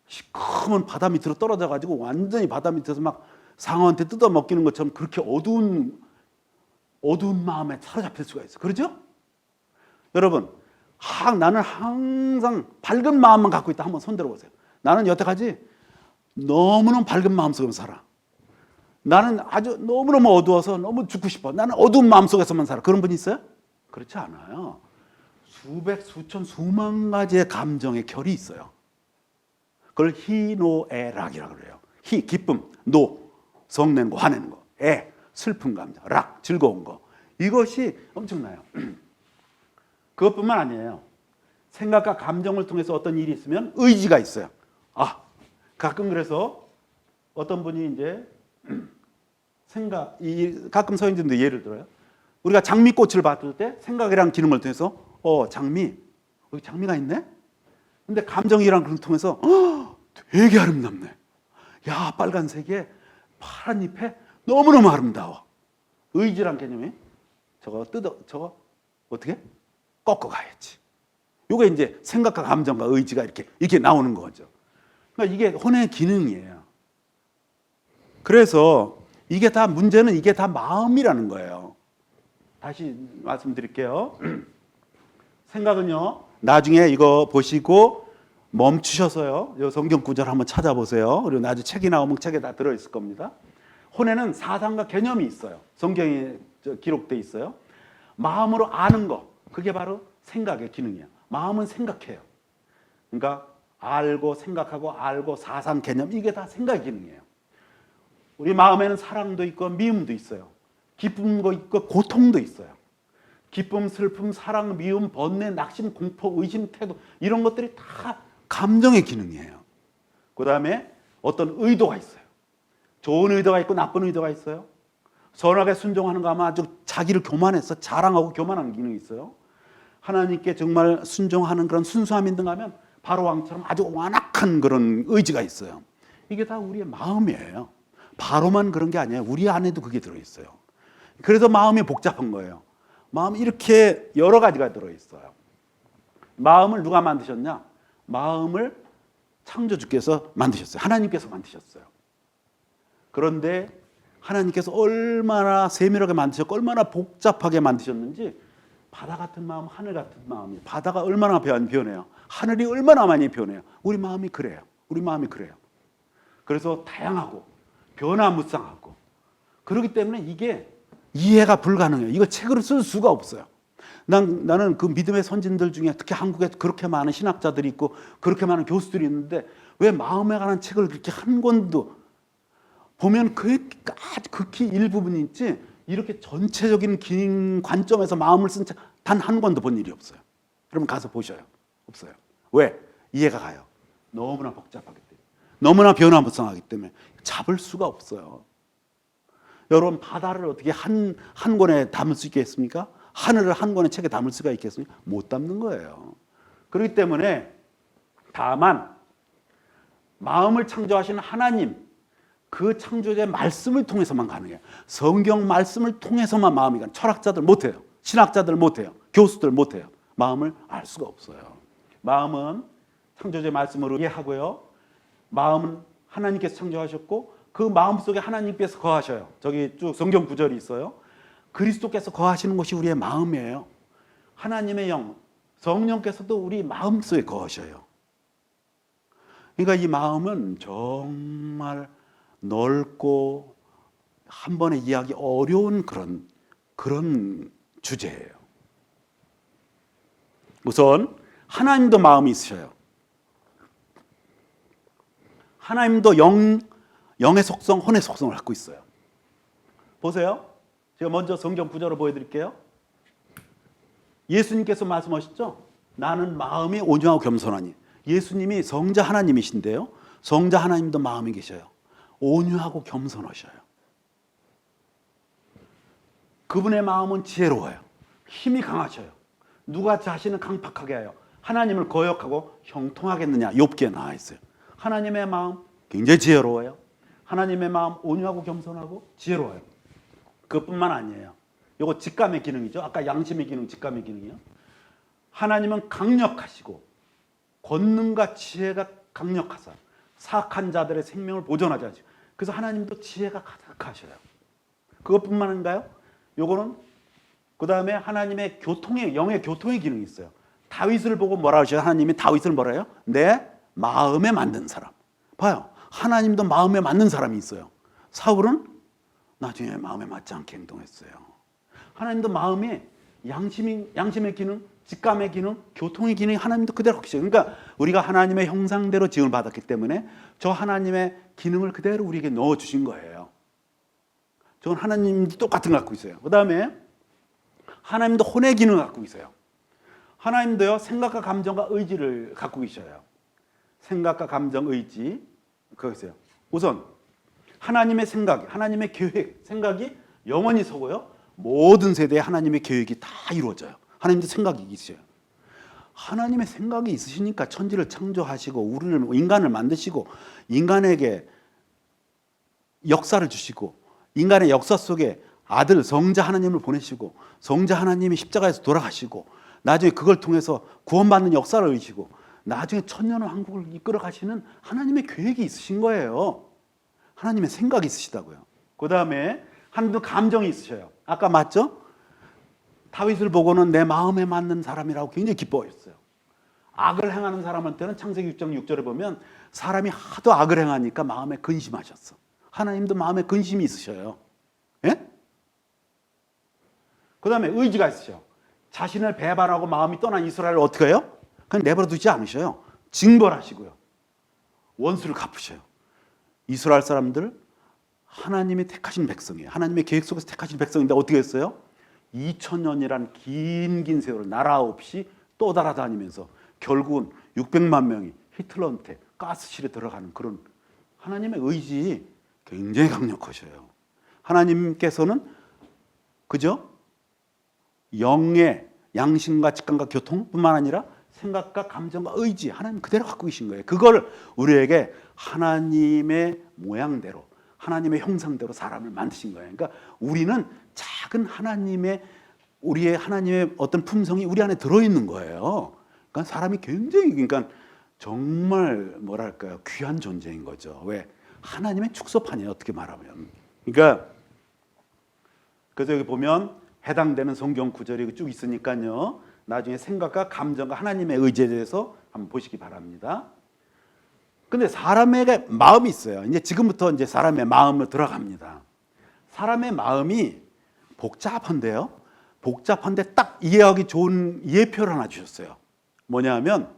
시커먼 바다 밑으로 떨어져 가지고 완전히 바다 밑에서 막 상어한테 뜯어 먹기는 것처럼 그렇게 어두운 마음에 사로잡힐 수가 있어요. 그러죠? 여러분, 나는 항상 밝은 마음만 갖고 있다. 한번 손들어 보세요. 나는 여태까지 너무너무 밝은 마음 속에서 살아. 나는 아주 너무너무 어두워서 너무 죽고 싶어. 나는 어두운 마음 속에서만 살아. 그런 분이 있어요? 그렇지 않아요. 수백, 수천, 수만 가지의 감정의 결이 있어요. 그걸 희노애락이라고 그래요. 희, 기쁨, 노, 성내는 거, 화내는 거, 애, 슬픈 감정, 락, 즐거운 거. 이것이 엄청나요. 그것뿐만 아니에요. 생각과 감정을 통해서 어떤 일이 있으면 의지가 있어요. 가끔 그래서 어떤 분이 이제 가끔 서인들도 예를 들어요. 우리가 장미꽃을 봤을 때 생각이라는 기능을 통해서 여기 장미가 있네? 근데 감정이라는 걸 통해서 되게 아름답네. 야, 빨간색에 파란 잎에 너무너무 아름다워. 의지란 개념이 저거 어떻게? 꺾어 가야지. 요게 이제 생각과 감정과 의지가 이렇게 나오는 거죠. 그러니까 이게 혼의 기능이에요. 그래서 문제는 이게 다 마음이라는 거예요. 다시 말씀드릴게요. 생각은요, 나중에 이거 보시고 멈추셔서요, 이 성경 구절 한번 찾아보세요. 그리고 나중에 책이 나오면 책에 다 들어있을 겁니다. 혼에는 사상과 개념이 있어요. 성경에 기록돼 있어요. 마음으로 아는 거, 그게 바로 생각의 기능이에요. 마음은 생각해요. 그러니까 알고 생각하고 알고 사상 개념, 이게 다 생각의 기능이에요. 우리 마음에는 사랑도 있고 미움도 있어요. 기쁨도 있고 고통도 있어요. 기쁨, 슬픔, 사랑, 미움, 번뇌, 낙심, 공포, 의심, 태도 이런 것들이 다 감정의 기능이에요. 그 다음에 어떤 의도가 있어요. 좋은 의도가 있고 나쁜 의도가 있어요. 선하게 순종하는 거 하면 아주 자기를 교만해서 자랑하고 교만하는 기능이 있어요. 하나님께 정말 순종하는 그런 순수함이 있는가 하면 바로 왕처럼 아주 완악한 그런 의지가 있어요. 이게 다 우리의 마음이에요. 바로만 그런 게 아니에요. 우리 안에도 그게 들어있어요. 그래서 마음이 복잡한 거예요. 마음이 이렇게 여러 가지가 들어있어요. 마음을 누가 만드셨냐? 마음을 창조주께서 만드셨어요. 하나님께서 만드셨어요. 그런데 하나님께서 얼마나 세밀하게 만드셨고 얼마나 복잡하게 만드셨는지 바다 같은 마음, 하늘 같은 마음이 바다가 얼마나 변해요. 하늘이 얼마나 많이 변해요. 우리 마음이 그래요. 우리 마음이 그래요. 그래서 다양하고 변화무쌍하고 그렇기 때문에 이게 이해가 불가능해요. 이거 책으로 쓸 수가 없어요. 나는 그 믿음의 선진들 중에 특히 한국에 그렇게 많은 신학자들이 있고 그렇게 많은 교수들이 있는데 왜 마음에 관한 책을 그렇게 한 권도 보면 그 아주 극히 일부분이 있지 이렇게 전체적인 기능 관점에서 마음을 쓴 책 단 한 권도 본 일이 없어요. 여러분 가서 보셔요. 없어요. 왜? 이해가 가요. 너무나 복잡하기 때문에. 너무나 변화무쌍하기 때문에 잡을 수가 없어요. 여러분 바다를 어떻게 한 권에 담을 수 있겠습니까? 하늘을 한 권의 책에 담을 수가 있겠습니까? 못 담는 거예요. 그렇기 때문에 다만 마음을 창조하시는 하나님 그 창조주의 말씀을 통해서만 가능해요. 성경 말씀을 통해서만 마음이 가능해요. 철학자들 못해요. 신학자들 못해요. 교수들 못해요. 마음을 알 수가 없어요. 마음은 창조주의 말씀으로 이해하고요. 마음은 하나님께서 창조하셨고 그 마음 속에 하나님께서 거하셔요. 저기 쭉 성경 구절이 있어요. 그리스도께서 거하시는 곳이 우리의 마음이에요. 하나님의 영, 성령께서도 우리 마음 속에 거하셔요. 그러니까 이 마음은 정말 넓고 한 번에 이해하기 어려운 그런 주제예요. 우선 하나님도 마음이 있으셔요. 하나님도 영의 속성, 혼의 속성을 갖고 있어요. 보세요. 제가 먼저 성경 구절을 보여드릴게요. 예수님께서 말씀하셨죠? 나는 마음이 온유하고 겸손하니. 예수님이 성자 하나님이신데요. 성자 하나님도 마음이 계셔요. 온유하고 겸손하셔요. 그분의 마음은 지혜로워요. 힘이 강하셔요. 누가 자신을 강팍하게 하여 하나님을 거역하고 형통하겠느냐. 욥기에 나와 있어요. 하나님의 마음 굉장히 지혜로워요. 하나님의 마음 온유하고 겸손하고 지혜로워요. 그것뿐만 아니에요. 이거 직감의 기능이죠. 아까 양심의 기능, 직감의 기능이요. 하나님은 강력하시고 권능과 지혜가 강력하사 사악한 자들의 생명을 보존하지 않으시고 그래서 하나님도 지혜가 가득하셔요. 그것뿐만 아닌가요? 요거는 그 다음에 하나님의 영의 교통의 기능이 있어요. 다윗을 보고 뭐라 하셔요? 하나님이 다윗을 뭐라 해요? 내 마음에 맞는 사람. 봐요. 하나님도 마음에 맞는 사람이 있어요. 사울은 나중에 마음에 맞지 않게 행동했어요. 하나님도 마음에 양심의 기능, 직감의 기능, 교통의 기능이 하나님도 그대로 하시죠. 그러니까 우리가 하나님의 형상대로 지음을 받았기 때문에 저 하나님의 기능을 그대로 우리에게 넣어주신 거예요. 저건 하나님도 똑같은 걸 갖고 있어요. 그 다음에 하나님도 혼의 기능을 갖고 있어요. 하나님도요 생각과 감정과 의지를 갖고 계셔요. 생각과 감정, 의지 그거 있어요. 우선 하나님의 생각, 하나님의 계획, 생각이 영원히 서고요. 모든 세대에 하나님의 계획이 다 이루어져요. 하나님도 생각이 있어요. 하나님의 생각이 있으시니까 천지를 창조하시고 우리를 인간을 만드시고 인간에게 역사를 주시고 인간의 역사 속에 아들 성자 하나님을 보내시고 성자 하나님이 십자가에서 돌아가시고 나중에 그걸 통해서 구원받는 역사를 이루시고 나중에 천년의 왕국을 이끌어 가시는 하나님의 계획이 있으신 거예요. 하나님의 생각이 있으시다고요. 그 다음에 하나님도 감정이 있으셔요. 아까 맞죠? 다윗을 보고는 내 마음에 맞는 사람이라고 굉장히 기뻐했어요. 악을 행하는 사람한테는 창세기 6장 6절에 보면 사람이 하도 악을 행하니까 마음에 근심하셨어. 하나님도 마음에 근심이 있으셔요. 예? 그 다음에 의지가 있으셔요. 자신을 배반하고 마음이 떠난 이스라엘을 어떻게 해요? 그냥 내버려 두지 않으셔요. 징벌하시고요. 원수를 갚으셔요. 이스라엘 사람들 하나님이 택하신 백성이에요. 하나님의 계획 속에서 택하신 백성인데 어떻게 했어요? 2000년이란 긴 세월을 나라 없이 떠돌아다니면서 결국은 600만 명이 히틀러한테 가스실에 들어가는 그런 하나님의 의지 굉장히 강력하셔요. 하나님께서는 그죠? 영의 양심과 직감과 교통뿐만 아니라 생각과 감정과 의지 하나님 그대로 갖고 계신 거예요. 그걸 우리에게 하나님의 모양대로 하나님의 형상대로 사람을 만드신 거예요. 그러니까 우리는 작은 우리의 하나님의 어떤 품성이 우리 안에 들어있는 거예요. 그러니까 사람이 굉장히 그러니까 정말 뭐랄까요 귀한 존재인 거죠. 왜? 하나님의 축소판이에요. 어떻게 말하면. 그러니까 그래서 여기 보면 해당되는 성경 구절이 쭉 있으니까요. 나중에 생각과 감정과 하나님의 의지에 대해서 한번 보시기 바랍니다. 근데 사람에게 마음이 있어요. 이제 지금부터 이제 사람의 마음으로 들어갑니다. 사람의 마음이 복잡한데요. 복잡한데 딱 이해하기 좋은 이해표를 하나 주셨어요. 뭐냐면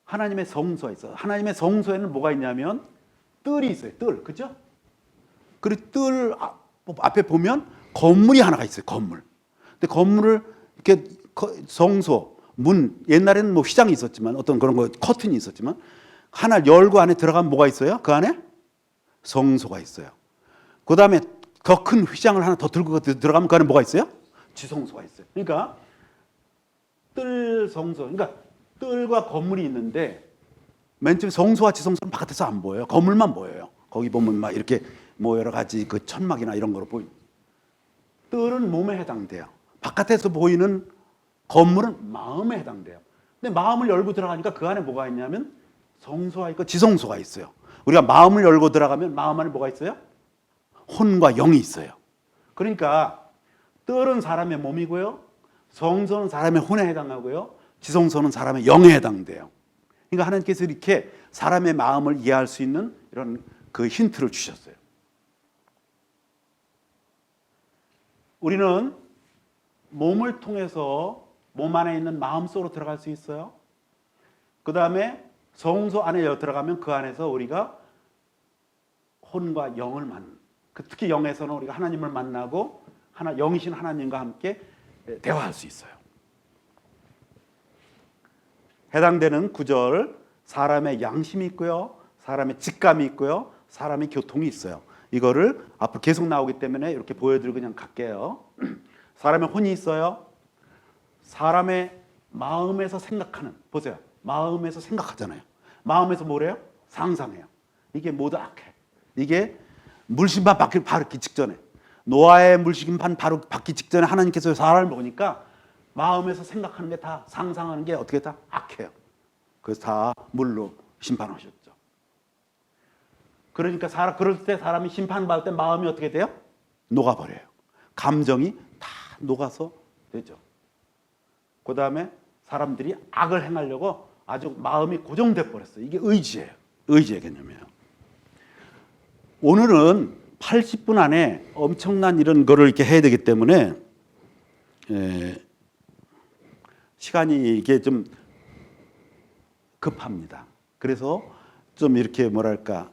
하나님의 성소가 있어요. 하나님의 성소에는 뭐가 있냐면 뜰이 있어요. 뜰, 그죠? 그리고 뜰 앞에 보면 건물이 하나가 있어요. 건물. 근데 건물을 이렇게 성소 문 옛날에는 뭐 휘장이 있었지만 어떤 그런 거 커튼이 있었지만 하나 열고 안에 들어가면 뭐가 있어요? 그 안에 성소가 있어요. 그 다음에 더 큰 휘장을 하나 더 들고 들어가면 그 안에 뭐가 있어요? 지성소가 있어요. 그러니까 뜰 성소, 그러니까 뜰과 건물이 있는데 맨 처음에 성소와 지성소는 바깥에서 안 보여요. 건물만 보여요. 거기 보면 막 이렇게 뭐 여러 가지 그 천막이나 이런 거로 보이. 뜰은 몸에 해당돼요. 바깥에서 보이는 건물은 마음에 해당돼요. 근데 마음을 열고 들어가니까 그 안에 뭐가 있냐면 성소가 있고 지성소가 있어요. 우리가 마음을 열고 들어가면 마음 안에 뭐가 있어요? 혼과 영이 있어요. 그러니까 뜰은 사람의 몸이고요. 성소는 사람의 혼에 해당하고요. 지성소는 사람의 영에 해당돼요. 그러니까 하나님께서 이렇게 사람의 마음을 이해할 수 있는 이런 그 힌트를 주셨어요. 우리는 몸을 통해서 몸 안에 있는 마음 속으로 들어갈 수 있어요. 그 다음에 성소 안에 들어가면 그 안에서 우리가 혼과 영을 특히 영에서는 우리가 하나님을 만나고 영이신 하나님과 함께 대화할 수 있어요. 해당되는 구절, 사람의 양심이 있고요, 사람의 직감이 있고요, 사람의 교통이 있어요. 이거를 앞으로 계속 나오기 때문에 이렇게 보여드리고 그냥 갈게요. 사람의 혼이 있어요. 사람의 마음에서 생각하는, 보세요. 마음에서 생각하잖아요. 마음에서 뭐래요? 상상해요. 이게 모두 악해. 이게 물심판 받기 직전에, 노아의 물심판 바로 받기 직전에 하나님께서 사람을 보니까 마음에서 생각하는 게 다, 상상하는 게 어떻게 다 악해요. 그래서 다 물로 심판하셨죠. 그러니까 그럴 때 사람이 심판받을 때 마음이 어떻게 돼요? 녹아버려요. 감정이 다 녹아서 되죠. 그 다음에 사람들이 악을 행하려고 아주 마음이 고정돼 버렸어요. 이게 의지예요. 의지의 개념이에요. 오늘은 80분 안에 엄청난 이런 거를 이렇게 해야 되기 때문에 시간이 이게 좀 급합니다. 그래서 좀 이렇게 뭐랄까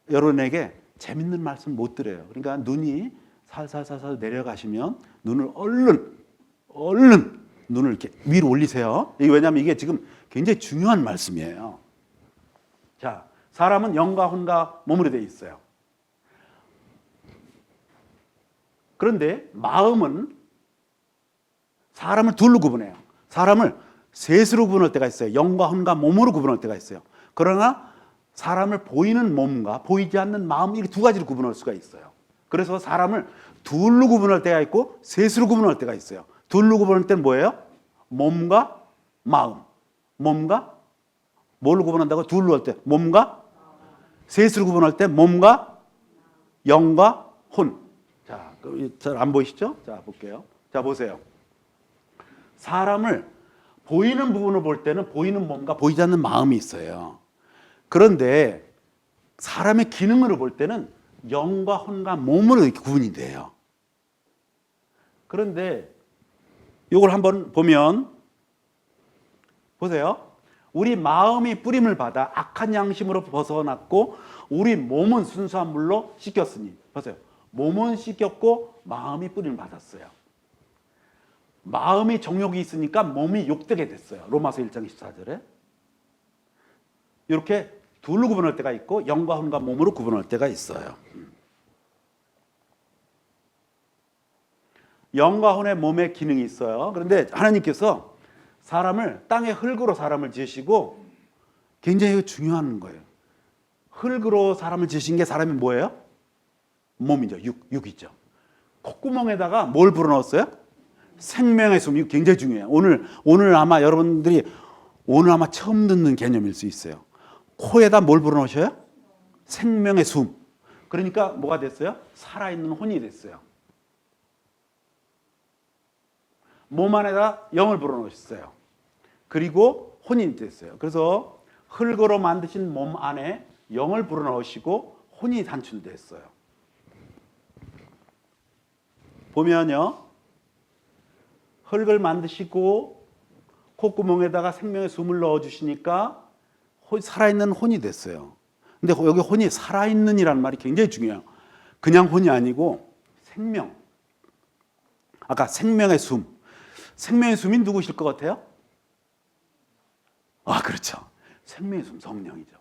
여러분에게 재밌는 말씀 못 드려요. 그러니까 눈이 살살살살 내려가시면 눈을 얼른 눈을 이렇게 위로 올리세요. 이게 왜냐하면 이게 지금 굉장히 중요한 말씀이에요. 자, 사람은 영과 혼과 몸으로 되어 있어요. 그런데 마음은 사람을 둘로 구분해요. 사람을 셋으로 구분할 때가 있어요. 영과 혼과 몸으로 구분할 때가 있어요. 그러나 사람을 보이는 몸과 보이지 않는 마음, 이렇게 두 가지로 구분할 수가 있어요. 그래서 사람을 둘로 구분할 때가 있고 셋으로 구분할 때가 있어요. 둘로 구분할 때는 뭐예요? 몸과 마음. 몸과 뭘로 구분한다고? 둘로 할 때 몸과, 셋으로 구분할 때 몸과 영과 혼. 자, 잘 안 보이시죠? 자, 볼게요. 자, 보세요. 사람을 보이는 부분을 볼 때는 보이는 몸과 보이지 않는 마음이 있어요. 그런데 사람의 기능으로 볼 때는 영과 혼과 몸으로 이렇게 구분이 돼요. 그런데 이걸 한번 보면 보세요. 우리 마음이 뿌림을 받아 악한 양심으로 벗어났고 우리 몸은 순수한 물로 씻겼으니. 보세요. 몸은 씻겼고 마음이 뿌림을 받았어요. 마음이 정욕이 있으니까 몸이 욕되게 됐어요. 로마서 1장 14절에. 이렇게 둘로 구분할 때가 있고 영과 혼과 몸으로 구분할 때가 있어요. 영과 혼의 몸의 기능이 있어요. 그런데 하나님께서 사람을 땅의 흙으로 사람을 지으시고 굉장히 중요한 거예요. 흙으로 사람을 지으신 게 사람이 뭐예요? 몸이죠. 육이죠. 콧구멍에다가 뭘 불어넣었어요? 생명의 숨. 이거 굉장히 중요해요. 오늘 아마 여러분들이 오늘 아마 처음 듣는 개념일 수 있어요. 코에다 뭘 불어넣으셔요? 생명의 숨. 그러니까 뭐가 됐어요? 살아있는 혼이 됐어요. 몸 안에다 영을 불어넣으셨어요. 그리고 혼이 됐어요. 그래서 흙으로 만드신 몸 안에 영을 불어넣으시고 혼이 단출됐어요. 보면요. 흙을 만드시고 콧구멍에다가 생명의 숨을 넣어주시니까 살아있는 혼이 됐어요. 근데 여기 혼이 살아있는이라는 말이 굉장히 중요해요. 그냥 혼이 아니고 생명. 아까 생명의 숨. 생명의 숨이 누구실 것 같아요? 아, 그렇죠. 생명의 숨, 성령이죠.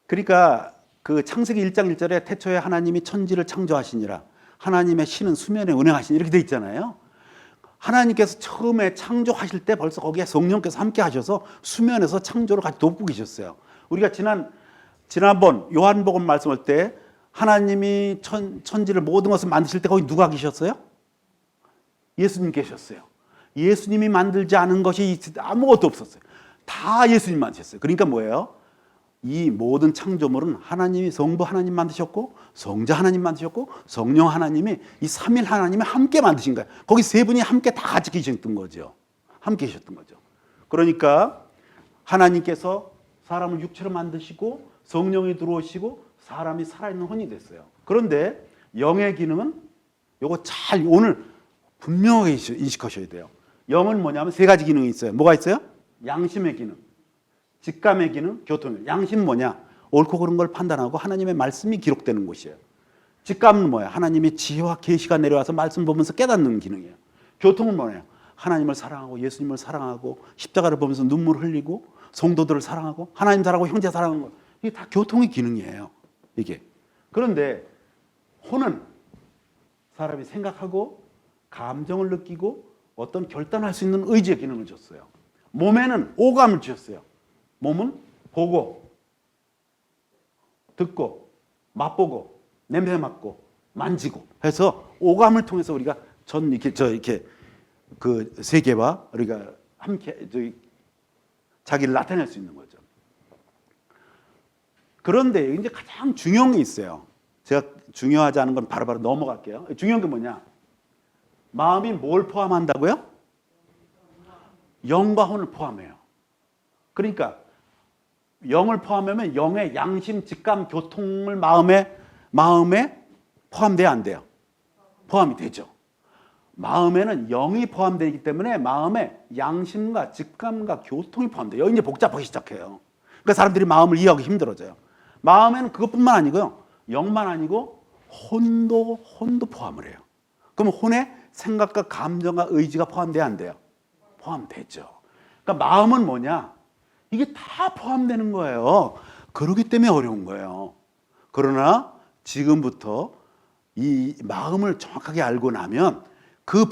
그러니까 그 창세기 1장 1절에 태초에 하나님이 천지를 창조하시니라. 하나님의 신은 수면에 운행하시니 이렇게 돼 있잖아요. 하나님께서 처음에 창조하실 때 벌써 거기에 성령께서 함께 하셔서 수면에서 창조를 같이 돕고 계셨어요. 우리가 지난번 요한복음 말씀할 때 하나님이 천지를 모든 것을 만드실 때 거기 누가 계셨어요? 예수님 계셨어요. 예수님이 만들지 않은 것이 아무것도 없었어요. 다 예수님 만드셨어요. 그러니까 뭐예요? 이 모든 창조물은 하나님이 성부 하나님 만드셨고 성자 하나님 만드셨고 성령 하나님이 이 삼일 하나님이 함께 만드신 거예요. 거기 세 분이 함께 다 같이 계셨던 거죠. 함께 계셨던 거죠. 그러니까 하나님께서 사람을 육체로 만드시고 성령이 들어오시고 사람이 살아있는 혼이 됐어요. 그런데 영의 기능은 요거 잘 오늘 분명하게 인식하셔야 돼요. 영은 뭐냐면 세 가지 기능이 있어요. 뭐가 있어요? 양심의 기능, 직감의 기능, 교통의. 양심 뭐냐? 옳고 그른 걸 판단하고 하나님의 말씀이 기록되는 곳이에요. 직감은 뭐야? 하나님의 지혜와 계시가 내려와서 말씀 보면서 깨닫는 기능이에요. 교통은 뭐예요? 하나님을 사랑하고 예수님을 사랑하고 십자가를 보면서 눈물 흘리고 성도들을 사랑하고 하나님 사랑하고 형제 사랑하는 거. 이게 다 교통의 기능이에요. 이게. 그런데 혼은 사람이 생각하고 감정을 느끼고 어떤 결단할 수 있는 의지의 기능을 줬어요. 몸에는 오감을 주셨어요. 몸은 보고, 듣고, 맛보고, 냄새 맡고, 만지고 해서 오감을 통해서 우리가 이렇게 그 세계와 우리가 함께 자기를 나타낼 수 있는 거죠. 그런데 이제 가장 중요한 게 있어요. 제가 중요하지 않은 건 바로바로 넘어갈게요. 중요한 게 뭐냐? 마음이 뭘 포함한다고요? 영과 혼을 포함해요. 그러니까 영을 포함하면 영의 양심, 직감, 교통을 마음에 포함돼야 안 돼요? 포함이 되죠. 마음에는 영이 포함되기 때문에 마음에 양심과 직감과 교통이 포함돼요. 여기 이제 복잡하기 시작해요. 그러니까 사람들이 마음을 이해하기 힘들어져요. 마음에는 그것뿐만 아니고요. 영만 아니고 혼도 포함을 해요. 그럼 혼에 생각과 감정과 의지가 포함돼야 안 돼요? 포함되죠. 그러니까 마음은 뭐냐? 이게 다 포함되는 거예요. 그렇기 때문에 어려운 거예요. 그러나 지금부터 이 마음을 정확하게 알고 나면 그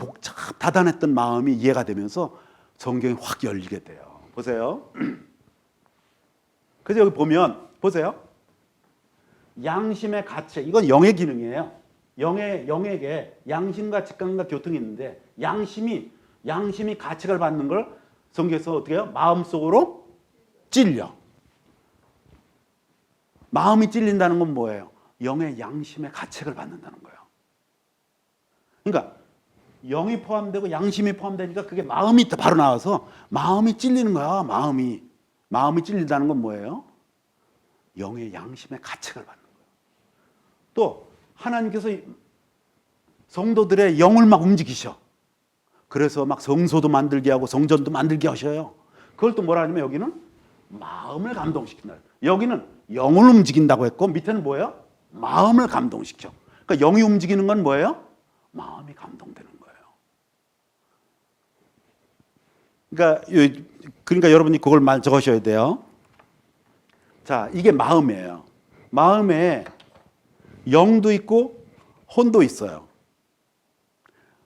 다단했던 마음이 이해가 되면서 성경이 확 열리게 돼요. 보세요. 그래서 여기 보면 보세요. 양심의 가치, 이건 영의 기능이에요. 영에게 양심과 직감과 교통이 있는데 양심이 가책을 받는 걸 성경에서 어떻게 해요? 마음속으로 찔려. 마음이 찔린다는 건 뭐예요? 영의 양심의 가책을 받는다는 거예요. 그러니까 영이 포함되고 양심이 포함되니까 그게 마음이 바로 나와서 마음이 찔리는 거야. 마음이 찔린다는 건 뭐예요? 영의 양심의 가책을 받는 거예요. 또 하나님께서 성도들의 영을 막 움직이셔. 그래서 막 성소도 만들게 하고 성전도 만들게 하셔요. 그걸 또 뭐라 하냐면 여기는 마음을 감동시킨다. 여기는 영을 움직인다고 했고 밑에는 뭐예요? 마음을 감동시켜. 그러니까 영이 움직이는 건 뭐예요? 마음이 감동되는 거예요. 그러니까 여러분이 그걸 말 적으셔야 돼요. 자, 이게 마음이에요. 마음에 영도 있고 혼도 있어요.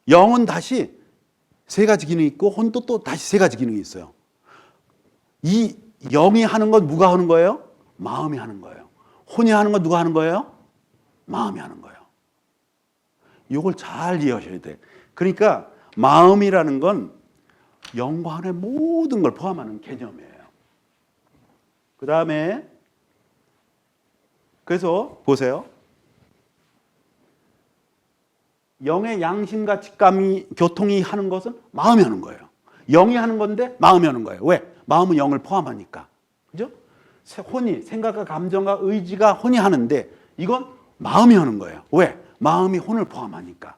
영은 다시 세 가지 기능이 있고 혼도 또 다시 세 가지 기능이 있어요. 이 영이 하는 건 누가 하는 거예요? 마음이 하는 거예요. 혼이 하는 건 누가 하는 거예요? 마음이 하는 거예요. 이걸 잘 이해하셔야 돼. 그러니까 마음이라는 건 영과 혼의 모든 걸 포함하는 개념이에요. 그 다음에 그래서 보세요. 영의 양심과 직감이 교통이 하는 것은 마음이 하는 거예요. 영이 하는 건데 마음이 하는 거예요. 왜? 마음은 영을 포함하니까. 그죠? 혼이 생각과 감정과 의지가 혼이 하는데 이건 마음이 하는 거예요. 왜? 마음이 혼을 포함하니까.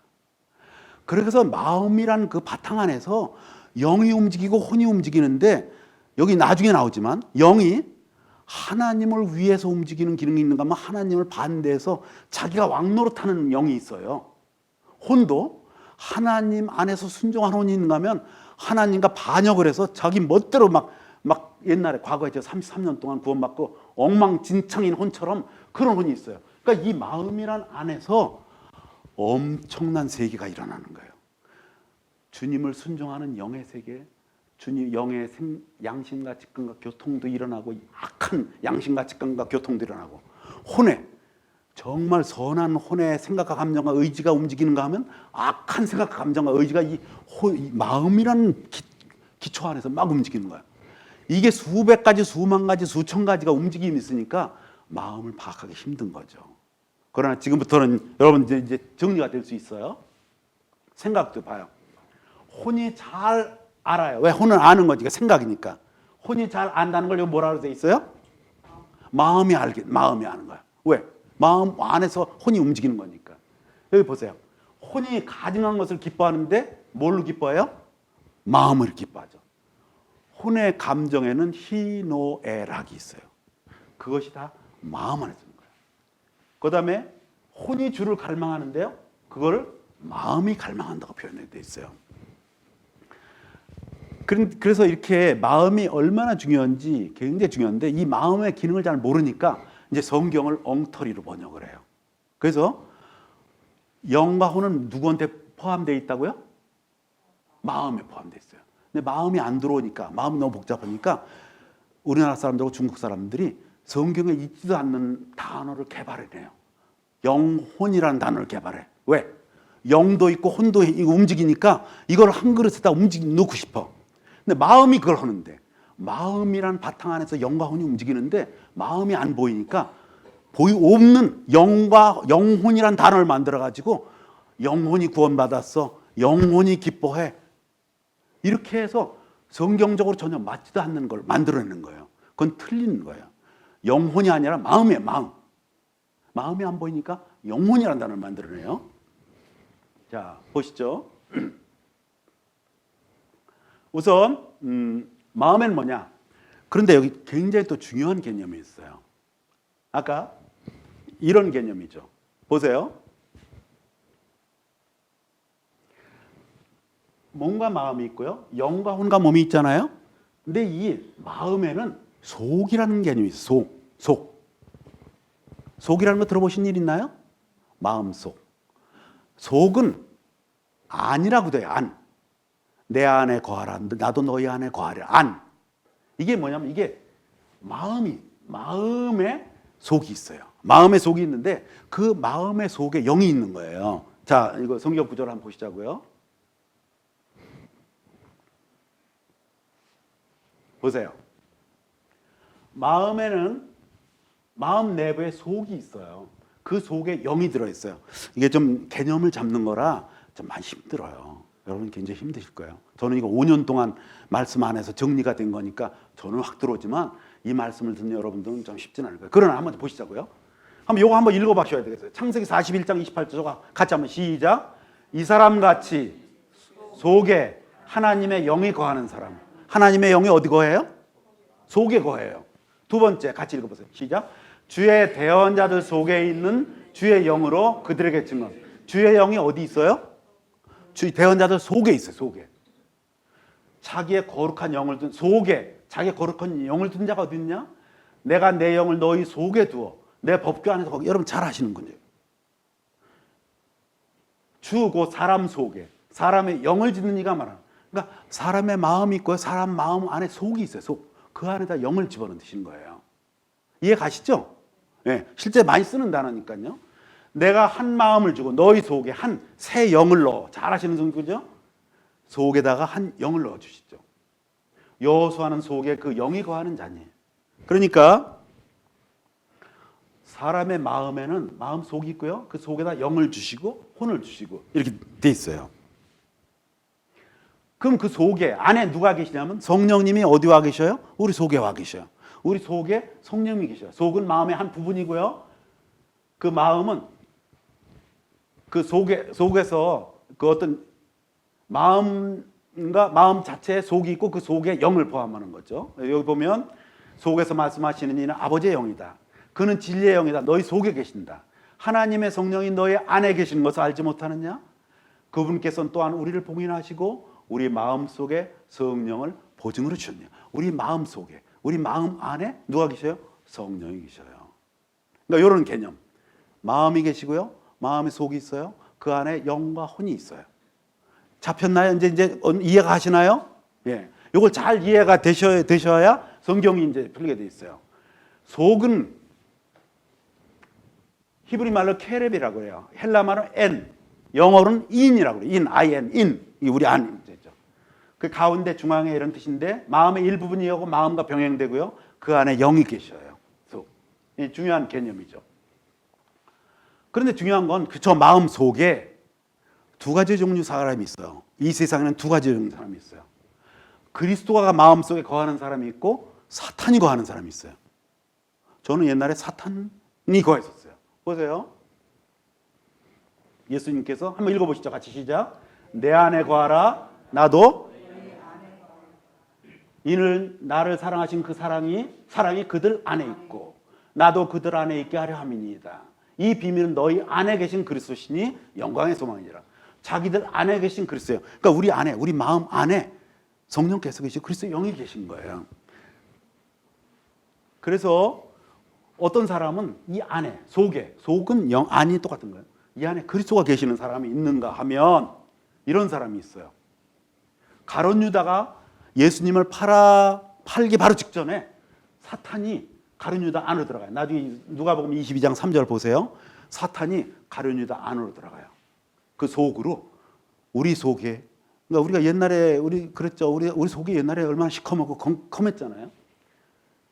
그래서 마음이란 그 바탕 안에서 영이 움직이고 혼이 움직이는데 여기 나중에 나오지만 영이 하나님을 위해서 움직이는 기능이 있는가 하면 하나님을 반대해서 자기가 왕노릇하는 영이 있어요. 혼도 하나님 안에서 순종한 혼이 있는가 하면 하나님과 반역을 해서 자기 멋대로 막 옛날에 과거에 33년 동안 구원받고 엉망진창인 혼처럼 그런 혼이 있어요. 그러니까 이 마음이란 안에서 엄청난 세계가 일어나는 거예요. 주님을 순종하는 영의 세계, 주님 영의 양심과 직감과 교통도 일어나고 악한 양심과 직감과 교통도 일어나고 혼에 정말 선한 혼의 생각과 감정과 의지가 움직이는가 하면 악한 생각과 감정과 의지가 이 마음이라는 기초 안에서 막 움직이는 거예요. 이게 수백 가지, 수만 가지, 수천 가지가 움직임이 있으니까 마음을 파악하기 힘든 거죠. 그러나 지금부터는 여러분 이제 정리가 될 수 있어요. 생각도 봐요. 혼이 잘 알아요. 왜? 혼은 아는 거지. 생각이니까. 혼이 잘 안다는 걸 여기 뭐라고 돼 있어요? 마음이 아는 거야. 왜? 마음 안에서 혼이 움직이는 거니까. 여기 보세요. 혼이 가증한 것을 기뻐하는데 뭘로 기뻐해요? 마음을 기뻐하죠. 혼의 감정에는 희노애락이 있어요. 그것이 다 마음 안에 있는 거예요. 그 다음에 혼이 주를 갈망하는데요. 그거를 마음이 갈망한다고 표현되어 있어요. 그래서 이렇게 마음이 얼마나 중요한지 굉장히 중요한데 이 마음의 기능을 잘 모르니까 이제 성경을 엉터리로 번역을 해요. 그래서 영과 혼은 누구한테 포함되어 있다고요? 마음에 포함되어 있어요. 근데 마음이 안 들어오니까 마음이 너무 복잡하니까 우리나라 사람들하고 중국 사람들이 성경에 있지도 않는 단어를 개발해내요. 영혼이라는 단어를 개발해. 왜? 영도 있고 혼도 움직이니까 이걸 한 그릇에다 넣고 싶어. 근데 마음이 그걸 하는데 마음이란 바탕 안에서 영과 혼이 움직이는데 마음이 안 보이니까 없는 영혼이란 단어를 만들어가지고 영혼이 구원받았어. 영혼이 기뻐해. 이렇게 해서 성경적으로 전혀 맞지도 않는 걸 만들어내는 거예요. 그건 틀린 거예요. 영혼이 아니라 마음이에요. 마음이 안 보이니까 영혼이라는 단어를 만들어내요. 자, 보시죠. 우선 마음에는 뭐냐? 그런데 여기 굉장히 또 중요한 개념이 있어요. 아까 이런 개념이죠. 보세요. 몸과 마음이 있고요. 영과 혼과 몸이 있잖아요. 근데 이 마음에는 속이라는 개념이 있어요. 속이라는 거 들어보신 일 있나요? 마음속. 속은 안이라고 돼요. 안. 내 안에 거하라. 나도 너희 안에 거하라. 안. 이게 뭐냐면 이게 마음에 속이 있어요. 마음에 속이 있는데 그 마음의 속에 영이 있는 거예요. 자, 이거 성경 구절을 한번 보시자고요. 보세요. 마음에는 마음 내부에 속이 있어요. 그 속에 영이 들어있어요. 이게 좀 개념을 잡는 거라 좀 많이 힘들어요. 여러분 굉장히 힘드실 거예요. 저는 이거 5년 동안 말씀 안에서 정리가 된 거니까 저는 확 들어오지만 이 말씀을 듣는 여러분들은 좀 쉽지는 않을 거예요. 그러나 한번 보시자고요. 한번 이거 한번 읽어봐셔야 되겠어요. 창세기 41장 28절 같이 한번 시작. 이 사람 같이 속에 하나님의 영이 거하는 사람. 하나님의 영이 어디 거해요? 속에 거해요. 두 번째 같이 읽어보세요. 시작. 주의 대언자들 속에 있는 주의 영으로 그들에게 증언. 주의 영이 어디 있어요? 주의 대언자들 속에 있어요. 속에. 자기의 거룩한 영을 둔 속에 자기의 거룩한 영을 둔 자가 어디 있냐? 내가 내 영을 너희 속에 두어 내 법궤 안에서 거기. 여러분 잘 아시는군요. 주 곧 사람 속에 사람의 영을 짓는 이가 말하는. 그러니까 사람의 마음이 있고요. 사람 마음 안에 속이 있어요. 속. 그 안에다 영을 집어넣으시는 거예요. 이해 가시죠? 네, 실제 많이 쓰는 단어니까요. 내가 한 마음을 주고 너희 속에 한 새 영을 넣어. 잘 아시는 성구죠? 속에다가 한 영을 넣어 주시죠. 여호수아는 속에 그 영이 거하는 자니에요. 그러니까 사람의 마음에는 마음 속이 있고요. 그 속에다 영을 주시고 혼을 주시고 이렇게 돼 있어요. 그럼 그 속에 안에 누가 계시냐면 성령님이 어디 와 계셔요? 우리 속에 와 계셔요. 우리 속에 성령님이 계셔요. 속은 마음의 한 부분이고요. 그 마음은 그 속에서 그 어떤 마음과 마음 자체에 속이 있고 그 속에 영을 포함하는 거죠. 여기 보면 속에서 말씀하시는 이는 아버지의 영이다. 그는 진리의 영이다. 너희 속에 계신다. 하나님의 성령이 너희 안에 계시는 것을 알지 못하느냐? 그분께서는 또한 우리를 봉인하시고 우리 마음 속에 성령을 보증으로 주셨네요. 우리 마음 속에, 우리 마음 안에 누가 계셔요? 성령이 계셔요. 그러니까 이런 개념. 마음이 계시고요. 마음의 속이 있어요. 그 안에 영과 혼이 있어요. 잡혔나요? 이제 이해가 가시나요? 예. 이걸 잘 이해가 되셔야 성경이 이제 풀리게 돼 있어요. 속은 히브리 말로 케렙이라고 해요. 헬라 말로 엔, 영어로는 인이라고 해요. in. 우리 안. 그 가운데 중앙에 이런 뜻인데 마음의 일부분이고 마음과 병행되고요. 그 안에 영이 계셔요. 이 중요한 개념이죠. 그런데 중요한 건 저 마음 속에 두 가지 종류 사람이 있어요. 이 세상에는 두 가지 종류 사람이 있어요. 그리스도가 마음 속에 거하는 사람이 있고 사탄이 거하는 사람이 있어요. 저는 옛날에 사탄이 거했었어요. 보세요. 예수님께서 한번 읽어보시죠. 같이 시작. 내 안에 거하라. 나도 이는 나를 사랑하신 그 사랑이 그들 안에 있고 나도 그들 안에 있게 하려 함이니이다. 이 비밀은 너희 안에 계신 그리스도시니 영광의 소망이니라. 자기들 안에 계신 그리스도예요. 그러니까 우리 안에, 우리 마음 안에 성령께서 계시고 그리스도의 영이 계신 거예요. 그래서 어떤 사람은 이 안에, 속은 영, 안이 똑같은 거예요. 이 안에 그리스도가 계시는 사람이 있는가 하면 이런 사람이 있어요. 가룟 유다가 예수님을 팔기 바로 직전에 사탄이 가룟 유다 안으로 들어가요. 나중에 누가복음 22장 3절 보세요. 사탄이 가룟 유다 안으로 들어가요. 그 속으로 우리 속에, 그러니까 우리가 옛날에 그랬죠. 우리 속이 옛날에 얼마나 시커멓고 컴했잖아요.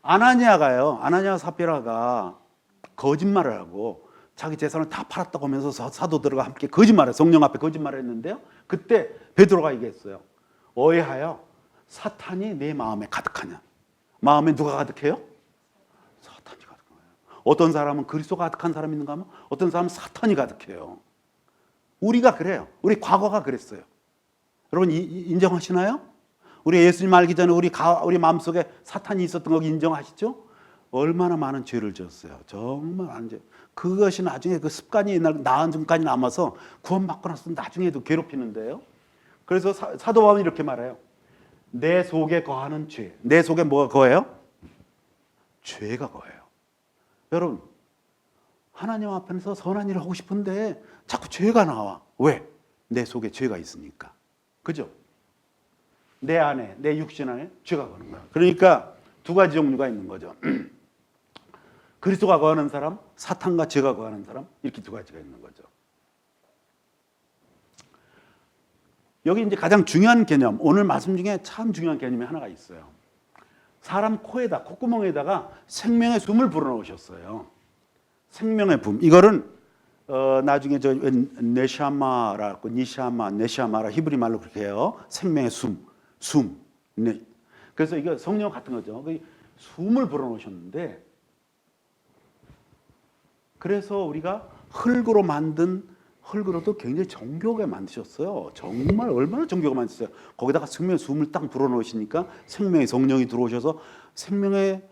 아나니아 삽비라가 거짓말을 하고 자기 재산을 다 팔았다고 하면서 사도들과 함께 거짓말을, 성령 앞에 거짓말을 했는데요. 그때 베드로가 얘기했어요. 어찌하여 사탄이 내 마음에 가득하냐? 마음에 누가 가득해요? 사탄이 가득해요. 어떤 사람은 그리스도가 가득한 사람이 있는가 하면 어떤 사람은 사탄이 가득해요. 우리가 그래요. 우리 과거가 그랬어요. 여러분 인정하시나요? 우리 예수님 알기 전에 우리 마음속에 사탄이 있었던 거 인정하시죠? 얼마나 많은 죄를 지었어요. 정말 많은 죄. 그것이 나중에 그 습관이 나은 순간이 남아서 구원받고 나서 나중에도 괴롭히는데요. 그래서 사도 바울이 이렇게 말해요. 내 속에 거하는 죄. 내 속에 뭐가 거해요? 죄가 거해요. 여러분, 하나님 앞에서 선한 일을 하고 싶은데 자꾸 죄가 나와. 왜? 내 속에 죄가 있으니까. 그죠? 내 안에, 내 육신 안에 죄가 거는 거야. 그러니까 두 가지 종류가 있는 거죠. 그리스도가 거하는 사람, 사탄과 죄가 거하는 사람, 이렇게 두 가지가 있는 거죠. 여기 이제 가장 중요한 개념, 오늘 말씀 중에 참 중요한 개념이 하나가 있어요. 사람 콧구멍에다가 생명의 숨을 불어넣으셨어요. 생명의 붐. 이거는 나중에 네샤마라고 네샤마라 히브리 말로 그렇게 해요. 생명의 숨. 네. 그래서 이거 성령 같은 거죠. 숨을 불어넣으셨는데, 그래서 우리가 흙으로 만든 흙으로도 굉장히 정교하게 만드셨어요. 정말 얼마나 정교하게 만드셨어요. 거기다가 생명의 숨을 딱 불어넣으시니까 생명의 성령이 들어오셔서 생명의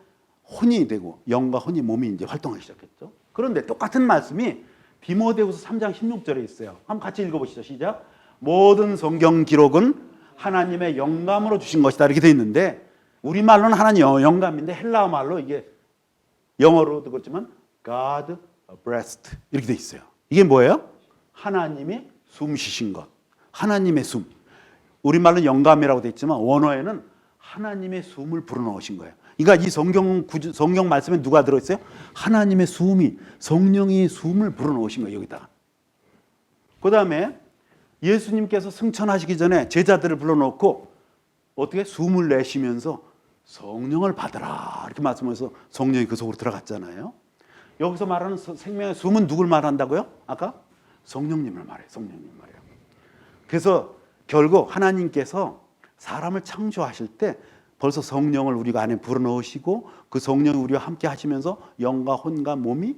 혼이 되고 영과 혼이 몸이 이제 활동하기 시작했죠. 그런데 똑같은 말씀이 디모데후서 3장 16절에 있어요. 한번 같이 읽어보시죠. 시작. 모든 성경 기록은 하나님의 영감으로 주신 것이다 이렇게 돼 있는데 우리말로는 하나님 영감인데 헬라어 말로 이게 영어로도 그렇지만 God breathed 이렇게 돼 있어요. 이게 뭐예요? 하나님이 숨 쉬신 것. 하나님의 숨. 우리말로는 영감이라고 돼 있지만 원어에는 하나님의 숨을 불어넣으신 거예요. 그러니까 이 성경 말씀에 누가 들어있어요? 하나님의 숨이 성령이 숨을 불어넣으신 거예요. 여기다가. 그 다음에 예수님께서 승천하시기 전에 제자들을 불러놓고 어떻게 숨을 내쉬면서 성령을 받으라 이렇게 말씀하셔서 성령이 그 속으로 들어갔잖아요. 여기서 말하는 생명의 숨은 누굴 말한다고요? 아까 성령님을 말해요. 성령님 말이에요. 그래서 결국 하나님께서 사람을 창조하실 때 벌써 성령을 우리가 안에 불어넣으시고 그 성령이 우리와 함께 하시면서 영과 혼과 몸이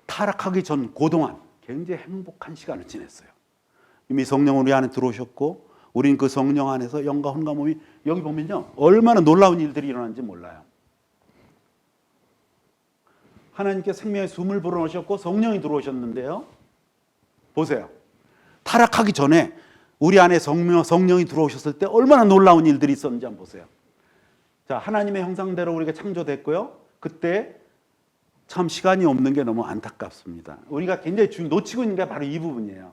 타락하기 전 그동안 굉장히 행복한 시간을 지냈어요. 이미 성령 우리 안에 들어오셨고 우리는 그 성령 안에서 영과 혼과 몸이 여기 보면요 얼마나 놀라운 일들이 일어나는지 몰라요. 하나님께 생명의 숨을 불어넣으셨고 성령이 들어오셨는데요. 보세요. 타락하기 전에 우리 안에 성령이 들어오셨을 때 얼마나 놀라운 일들이 있었는지 한번 보세요. 자, 하나님의 형상대로 우리가 창조됐고요. 그때 참 시간이 없는 게 너무 안타깝습니다. 우리가 굉장히 놓치고 있는 게 바로 이 부분이에요.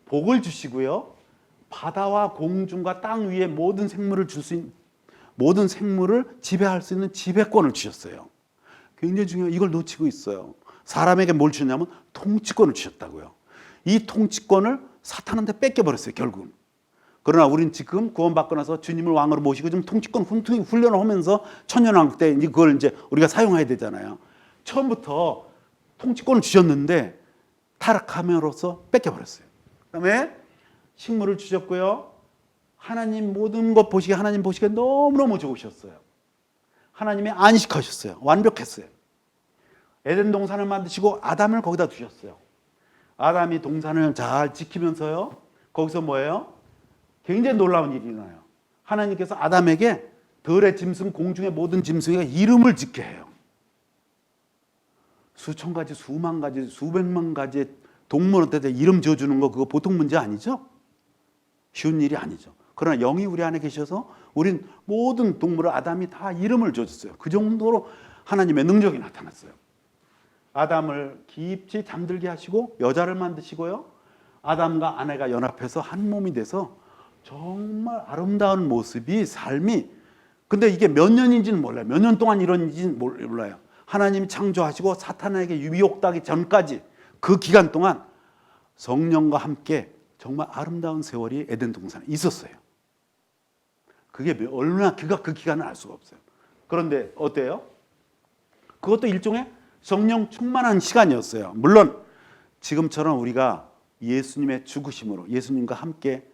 복을 주시고요. 바다와 공중과 땅 위에 모든 생물을 모든 생물을 지배할 수 있는 지배권을 주셨어요. 굉장히 중요해요. 이걸 놓치고 있어요. 사람에게 뭘 주셨냐면 통치권을 주셨다고요. 이 통치권을 사탄한테 뺏겨버렸어요. 결국은. 그러나 우리는 지금 구원받고 나서 주님을 왕으로 모시고 좀 통치권 훈련을 하면서 천년왕국 때 그걸 이제 우리가 사용해야 되잖아요. 처음부터 통치권을 주셨는데 타락함으로써 뺏겨버렸어요. 그다음에 식물을 주셨고요. 하나님 모든 것 보시기에 하나님 보시기에 너무너무 좋으셨어요. 하나님이 안식하셨어요. 완벽했어요. 에덴 동산을 만드시고 아담을 거기다 두셨어요. 아담이 동산을 잘 지키면서요. 거기서 뭐예요? 굉장히 놀라운 일이 일어나요. 하나님께서 아담에게 들의 짐승, 공중의 모든 짐승에게 이름을 짓게 해요. 수천 가지, 수만 가지, 수백만 가지의 동물한테 이름 지어주는 거 그거 보통 문제 아니죠? 쉬운 일이 아니죠. 그러나 영이 우리 안에 계셔서 우린 모든 동물을 아담이 다 이름을 지어줬어요. 그 정도로 하나님의 능력이 나타났어요. 아담을 깊이 잠들게 하시고 여자를 만드시고요. 아담과 아내가 연합해서 한 몸이 돼서 정말 아름다운 모습이 삶이 근데 이게 몇 년인지는 몰라요. 몇 년 동안 이런지는 몰라요. 하나님이 창조하시고 사탄에게 유혹하기 전까지 그 기간 동안 성령과 함께 정말 아름다운 세월이 에덴 동산에 있었어요. 그게 얼마나 그 기간을 알 수가 없어요. 그런데 어때요? 그것도 일종의 성령 충만한 시간이었어요. 물론 지금처럼 우리가 예수님의 죽으심으로 예수님과 함께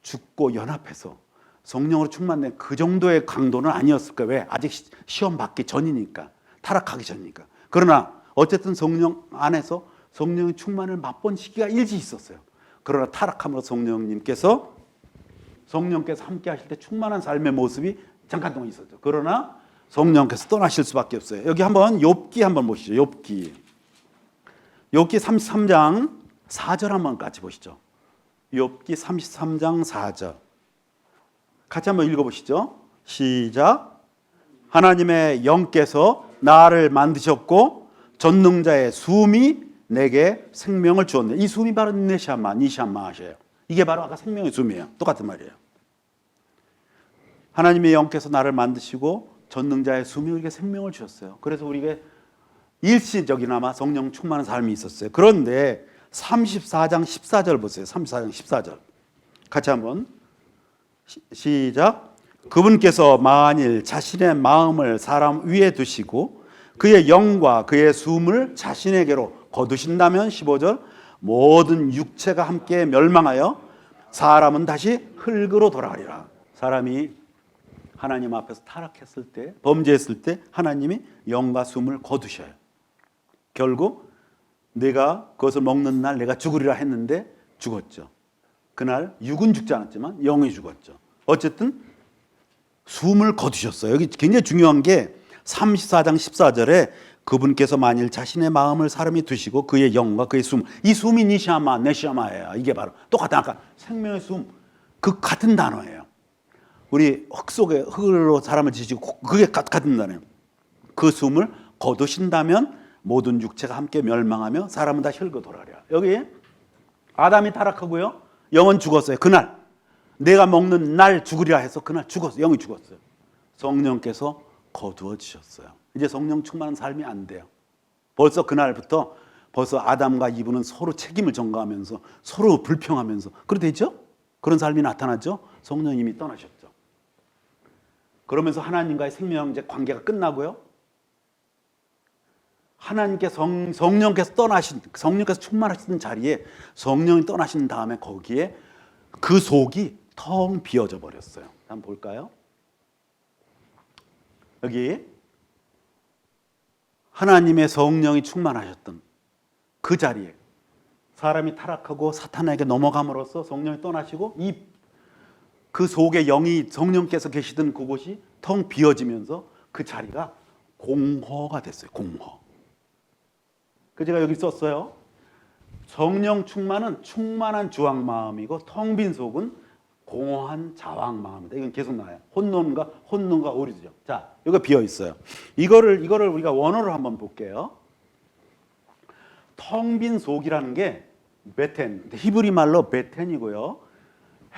죽고 연합해서 성령으로 충만된 그 정도의 강도는 아니었을 거예요. 왜? 아직 시험 받기 전이니까. 타락하기 전이니까. 그러나 어쨌든 성령 안에서 성령의 충만을 맛본 시기가 일찍 있었어요. 그러나 타락함으로 성령께서 함께 하실 때 충만한 삶의 모습이 잠깐 동안 있었죠. 그러나 성령께서 떠나실 수밖에 없어요. 여기 한번 욥기 한번 보시죠. 욥기 33장 4절 한번 같이 보시죠. 욥기 33장 4절 같이 한번 읽어보시죠. 시작. 하나님의 영께서 나를 만드셨고 전능자의 숨이 내게 생명을 주었네. 이 숨이 바로 니샤마하셔요. 이게 바로 아까 생명의 숨이에요. 똑같은 말이에요. 하나님의 영께서 나를 만드시고 전능자의 숨이 우리에게 생명을 주셨어요. 그래서 우리에게 일시적이나마 성령 충만한 삶이 있었어요. 그런데 34장 14절 보세요. 34장 14절 같이 한번 시작. 그분께서 만일 자신의 마음을 사람 위에 두시고 그의 영과 그의 숨을 자신에게로 거두신다면 15절 모든 육체가 함께 멸망하여 사람은 다시 흙으로 돌아가리라. 사람이 하나님 앞에서 타락했을 때 범죄했을 때 하나님이 영과 숨을 거두셔요. 결국 내가 그것을 먹는 날 내가 죽으리라 했는데 죽었죠. 그날 육은 죽지 않았지만 영이 죽었죠. 어쨌든 숨을 거두셨어요. 여기 굉장히 중요한 게 34장 14절에 그분께서 만일 자신의 마음을 사람이 두시고 그의 영과 그의 숨, 이 숨이 니샤마, 네샤마예요. 이게 바로 똑같은 아까 생명의 숨, 그 같은 단어예요. 우리 흙 속에 흙으로 사람을 지시고 그게 같은 단어예요. 그 숨을 거두신다면 모든 육체가 함께 멸망하며 사람은 다 혈거 돌아가랴. 여기 아담이 타락하고요. 영은 죽었어요. 그날 내가 먹는 날 죽으리라 해서 그날 죽었어요. 영이 죽었어요. 성령께서 거두어지셨어요. 이제 성령 충만한 삶이 안 돼요. 벌써 그날부터 벌써 아담과 이브는 서로 책임을 전가하면서 서로 불평하면서 그렇게 되죠? 그런 삶이 나타나죠? 성령님이 떠나셨죠. 그러면서 하나님과의 생명적 관계가 끝나고요. 하나님께 성령께서 떠나신, 성령께서 충만하시는 자리에 성령이 떠나신 다음에 거기에 그 속이 텅 비어져 버렸어요. 한번 볼까요? 여기 하나님의 성령이 충만하셨던 그 자리에 사람이 타락하고 사탄에게 넘어감으로써 성령이 떠나시고 그 속에 영이 성령께서 계시던 그곳이 텅 비어지면서 그 자리가 공허가 됐어요. 공허. 그 제가 여기 썼어요. 성령 충만은 충만한 주황 마음이고 텅 빈 속은 공허한 자왕 마음이다. 이건 계속 나와요. 혼돈과 오리죠. 자, 이거 비어 있어요. 이거를 우리가 원어로 한번 볼게요. 텅 빈 속이라는 게 베텐, 히브리 말로 베텐이고요.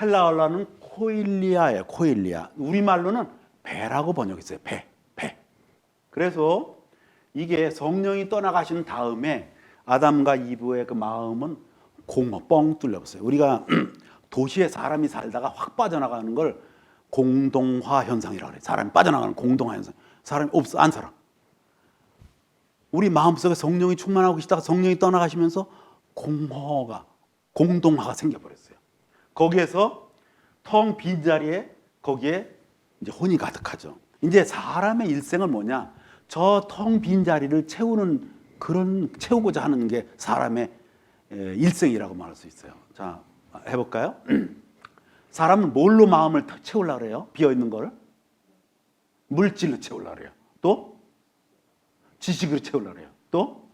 헬라어로는 코일리아예요. 코일리아. 우리 말로는 배라고 번역했어요. 배. 그래서 이게 성령이 떠나가신 다음에 아담과 이브의 그 마음은 공허, 뻥 뚫려버렸어요. 우리가 도시에 사람이 살다가 확 빠져나가는 걸 공동화 현상이라고 그래요. 사람이 빠져나가는 공동화 현상. 사람이 없어, 안 살아. 우리 마음속에 성령이 충만하고 계시다가 성령이 떠나가시면서 공동화가 생겨버렸어요. 거기에서 텅 빈 자리에 거기에 이제 혼이 가득하죠. 이제 사람의 일생은 뭐냐? 저 텅 빈 자리를 채우고자 하는 게 사람의 일생이라고 말할 수 있어요. 자, 해볼까요? 사람은 뭘로 마음을 채우려고 그래요? 비어있는 걸? 물질로 채우려고 그래요. 또? 지식으로 채우려고 그래요. 또?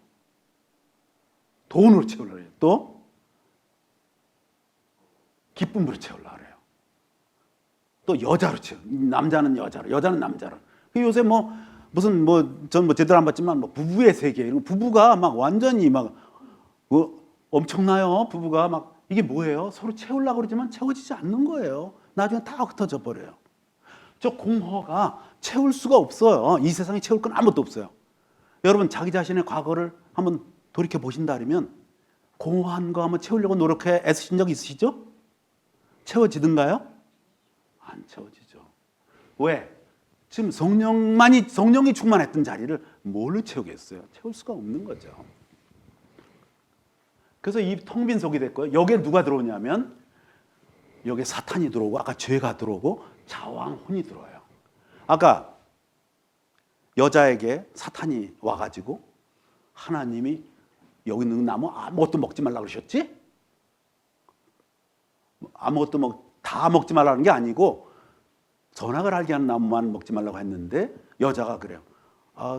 돈으로 채우려고 그래요. 또? 기쁨으로 채우려고 그래요. 또 여자로 채우려고 그래요. 남자는 여자로, 여자는 남자로. 요새 전 제대로 안 봤지만 부부의 세계, 부부가 막 완전히 엄청나요. 부부가 막 이게 뭐예요? 서로 채우려고 그러지만 채워지지 않는 거예요. 나중에 다 흩어져 버려요. 저 공허가 채울 수가 없어요. 이 세상에 채울 건 아무것도 없어요. 여러분 자기 자신의 과거를 한번 돌이켜 보신다 그러면 공허한 거 한번 채우려고 노력해 애쓰신 적 있으시죠? 채워지든가요? 안 채워지죠. 왜? 지금 성령이 충만했던 자리를 뭘로 채우겠어요? 채울 수가 없는 거죠. 그래서 이 텅 빈 속이 됐고요. 여기에 누가 들어오냐면 여기에 사탄이 들어오고 아까 죄가 들어오고 자왕혼이 들어와요. 아까 여자에게 사탄이 와가지고 하나님이 여기 있는 나무 아무것도 먹지 말라고 그러셨지? 아무것도 다 먹지 말라는 게 아니고 선악을 알게 하는 나무만 먹지 말라고 했는데 여자가 그래요.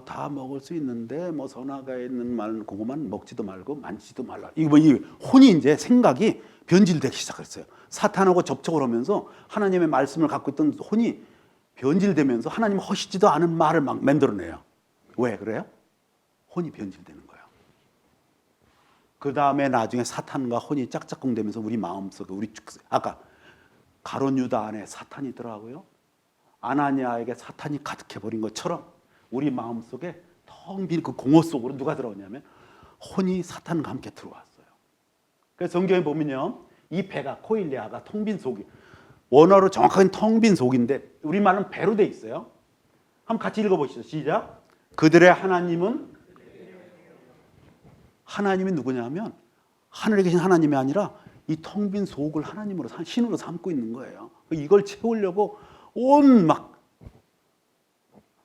다 먹을 수 있는데 선악에 있는 말 그거만 먹지도 말고 만지지도 말라. 이 혼이 이제 생각이 변질되기 시작했어요. 사탄하고 접촉을 하면서 하나님의 말씀을 갖고 있던 혼이 변질되면서 하나님 허시지도 않은 말을 막 만들어내요. 왜 그래요? 혼이 변질되는 거예요. 그 다음에 나중에 사탄과 혼이 짝짝꿍되면서 우리 마음속에 아까 가룟 유다 안에 사탄이 들어가고요. 아나니아에게 사탄이 가득해버린 것처럼 우리 마음속에 텅 빈 그 공허 속으로 누가 들어오냐면 혼이 사탄과 함께 들어왔어요. 그래서 성경에 보면요. 이 배가 코일리아가 텅 빈 속이 원어로 정확하게 텅 빈 속인데 우리말은 배로 돼 있어요. 한번 같이 읽어보시죠. 시작. 그들의 하나님은 하나님이 누구냐면 하늘에 계신 하나님이 아니라 이 텅 빈 속을 하나님으로 신으로 삼고 있는 거예요. 이걸 채우려고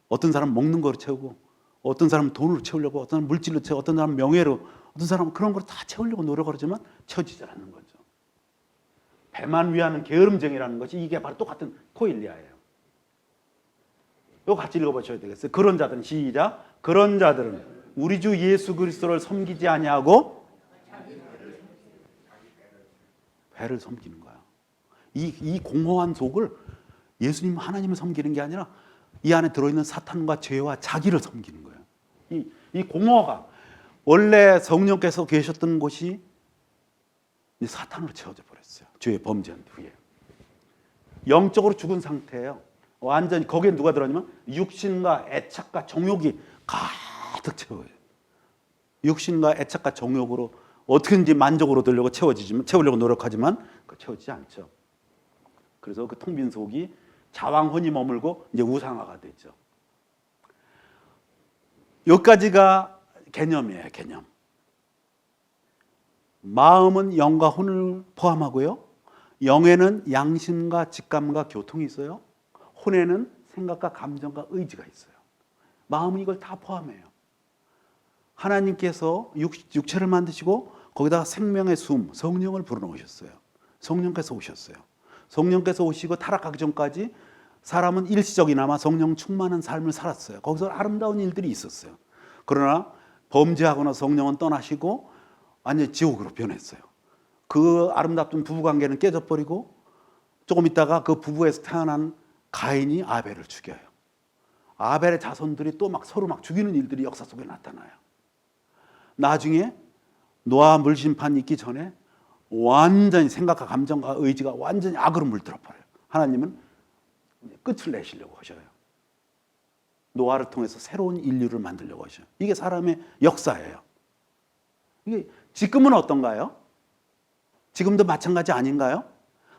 어떤 사람은 먹는 거로 채우고 어떤 사람은 돈으로 채우려고 어떤 사람은 물질로 채우고 어떤 사람은 명예로 어떤 사람은 그런 걸 다 채우려고 노력을 하지만 채워지지 않는 거죠. 배만 위하는 게으름쟁이라는 것이 이게 바로 똑같은 코일리아예요. 이거 같이 읽어보셔야 되겠어요. 그런 자들은, 시작. 그런 자들은 우리 주 예수 그리스도를 섬기지 아니하고 배를 섬기는 거야. 이 공허한 속을 예수님 하나님을 섬기는 게 아니라 이 안에 들어있는 사탄과 죄와 자기를 섬기는 거예요. 이 공허가 원래 성령께서 계셨던 곳이 사탄으로 채워져 버렸어요. 죄에 범죄한 후에. 영적으로 죽은 상태예요. 완전히 거기에 누가 들어가냐면 육신과 애착과 정욕이 가득 채워요. 육신과 애착과 정욕으로 어떻게든지 만족으로 되려고 채우려고 노력하지만 채워지지 않죠. 그래서 그 텅 빈 속이 자왕혼이 머물고 이제 우상화가 되죠. 여기까지가 개념이에요, 개념. 마음은 영과 혼을 포함하고요. 영에는 양심과 직감과 교통이 있어요. 혼에는 생각과 감정과 의지가 있어요. 마음은 이걸 다 포함해요. 하나님께서 육체를 만드시고 거기다가 생명의 숨, 성령을 불어넣으셨어요. 성령께서 오셨어요. 성령께서 오시고 타락하기 전까지 사람은 일시적이나마 성령 충만한 삶을 살았어요. 거기서 아름다운 일들이 있었어요. 그러나 범죄하거나 성령은 떠나시고 완전히 지옥으로 변했어요. 그 아름답던 부부관계는 깨져버리고 조금 있다가 그 부부에서 태어난 가인이 아벨을 죽여요. 아벨의 자손들이 또 막 서로 막 죽이는 일들이 역사 속에 나타나요. 나중에 노아 물심판 있기 전에 완전히 생각과 감정과 의지가 완전히 악으로 물들어 버려요. 하나님은 끝을 내시려고 하셔요. 노아를 통해서 새로운 인류를 만들려고 하셔요. 이게 사람의 역사예요. 이게 지금은 어떤가요? 지금도 마찬가지 아닌가요?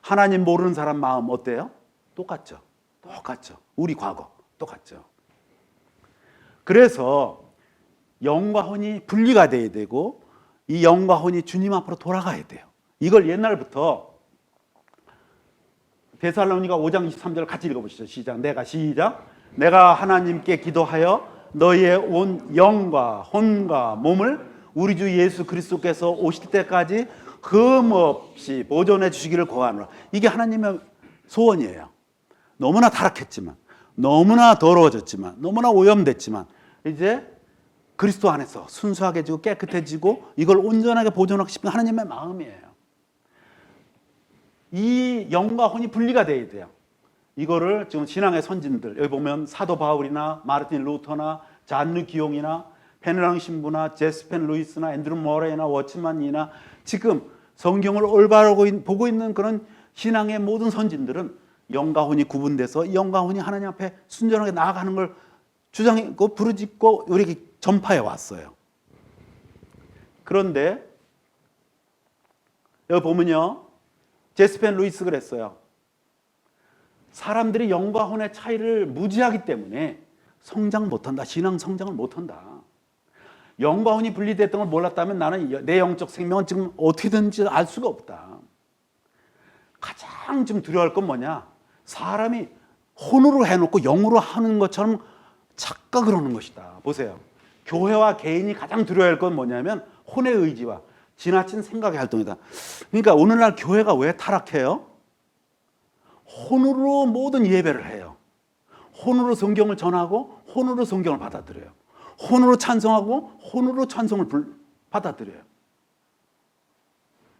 하나님 모르는 사람 마음 어때요? 똑같죠. 똑같죠. 우리 과거 똑같죠. 그래서 영과 혼이 분리가 돼야 되고 이 영과 혼이 주님 앞으로 돌아가야 돼요. 이걸 옛날부터 데살로니가 5장 23절 같이 읽어보시죠. 시작. 내가 하나님께 기도하여 너희의 온 영과 혼과 몸을 우리 주 예수 그리스도께서 오실 때까지 흠없이 보존해 주시기를 구하노라. 이게 하나님의 소원이에요. 너무나 타락했지만, 너무나 더러워졌지만, 너무나 오염됐지만 이제 그리스도 안에서 순수하게지고 깨끗해지고 이걸 온전하게 보존하고 싶은 하나님의 마음이에요. 이 영과 혼이 분리가 돼야 돼요. 이거를 지금 신앙의 선진들, 여기 보면 사도 바울이나 마르틴 루터나 잔느 기용이나 페느랑 신부나 제스펜 루이스나 앤드루 모레이나 워치만이나 지금 성경을 올바로 보고 있는 그런 신앙의 모든 선진들은 영과 혼이 구분돼서 영과 혼이 하나님 앞에 순전하게 나아가는 걸 주장했고 부르짖고 우리에게 전파해 왔어요. 그런데 여기 보면요, 제스펜 루이스 그랬어요. 사람들이 영과 혼의 차이를 무지하기 때문에 성장 못한다. 신앙 성장을 못한다. 영과 혼이 분리됐던 걸 몰랐다면 나는 내 영적 생명은 지금 어떻게든지 알 수가 없다. 가장 좀 두려워할 건 뭐냐? 사람이 혼으로 해놓고 영으로 하는 것처럼 착각을 하는 것이다. 보세요. 교회와 개인이 가장 두려워할 건 뭐냐면 혼의 의지와 지나친 생각의 활동이다. 그러니까 오늘날 교회가 왜 타락해요? 혼으로 모든 예배를 해요. 혼으로 성경을 전하고 혼으로 성경을 받아들여요. 혼으로 찬송하고 혼으로 찬송을 받아들여요.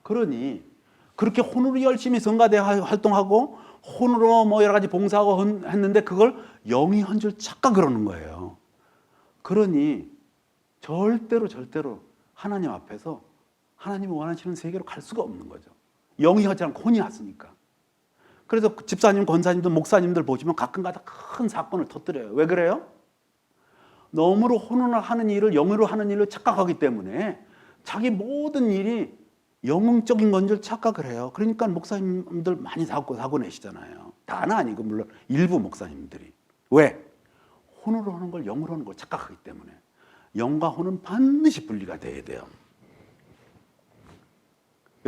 그러니 그렇게 혼으로 열심히 성가대 활동하고 혼으로 뭐 여러 가지 봉사하고 했는데 그걸 영이 한 줄 착각을 하는 거예요. 그러니 절대로 하나님 앞에서 하나님이 원하시는 세계로 갈 수가 없는 거죠. 영이 하지 않고 혼이 왔으니까. 그래서 집사님, 권사님들, 목사님들 보시면 가끔가다 큰 사건을 터뜨려요. 왜 그래요? 너무로 혼으로 하는 일을 영으로 하는 일로 착각하기 때문에 자기 모든 일이 영적인 건 줄 착각을 해요. 그러니까 목사님들 많이 사고 내시잖아요. 다는 아니고 물론 일부 목사님들이. 왜? 혼으로 하는 걸 영으로 하는 걸 착각하기 때문에. 영과 혼은 반드시 분리가 돼야 돼요.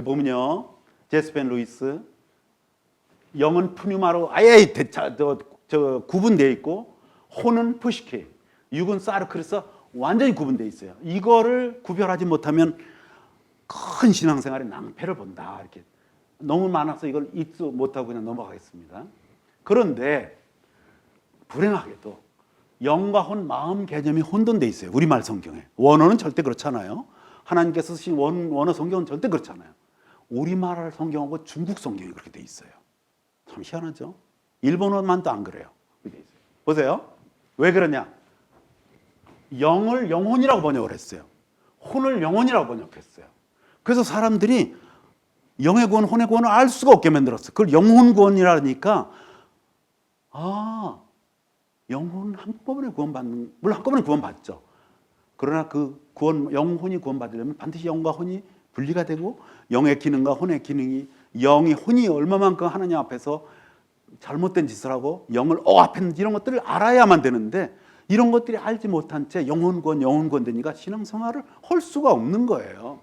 보면요, 제스펜 루이스, 영은 푸뉴마로 아예 구분되어 있고 혼은 푸시케, 육은 사르크에서 완전히 구분되어 있어요. 이거를 구별하지 못하면 큰 신앙생활에 낭패를 본다. 이렇게 너무 많아서 이걸 읽지 못하고 그냥 넘어가겠습니다. 그런데 불행하게도 영과 혼, 마음 개념이 혼돈돼 있어요. 우리말 성경에. 원어는 절대 그렇잖아요. 하나님께서 쓰신 원어 성경은 절대 그렇잖아요. 우리말 성경하고 중국 성경이 그렇게 돼 있어요. 참 희한하죠. 일본어만도 안 그래요. 보세요. 왜 그러냐? 영을 영혼이라고 번역을 했어요. 혼을 영혼이라고 번역했어요. 그래서 사람들이 영의 구원, 혼의 구원을 알 수가 없게 만들었어요. 그걸 영혼 구원이라니까 영혼 한꺼번에 구원받는, 물론 한꺼번에 구원받죠. 그러나 그 구원, 영혼이 구원받으려면 반드시 영과 혼이 분리가 되고 영의 기능과 혼의 기능이, 영이 혼이 얼마만큼 하느님 앞에서 잘못된 짓을 하고 영을 억압했는지 이런 것들을 알아야만 되는데 이런 것들이 알지 못한 채 영혼 구원 되니까 신앙생활을 할 수가 없는 거예요.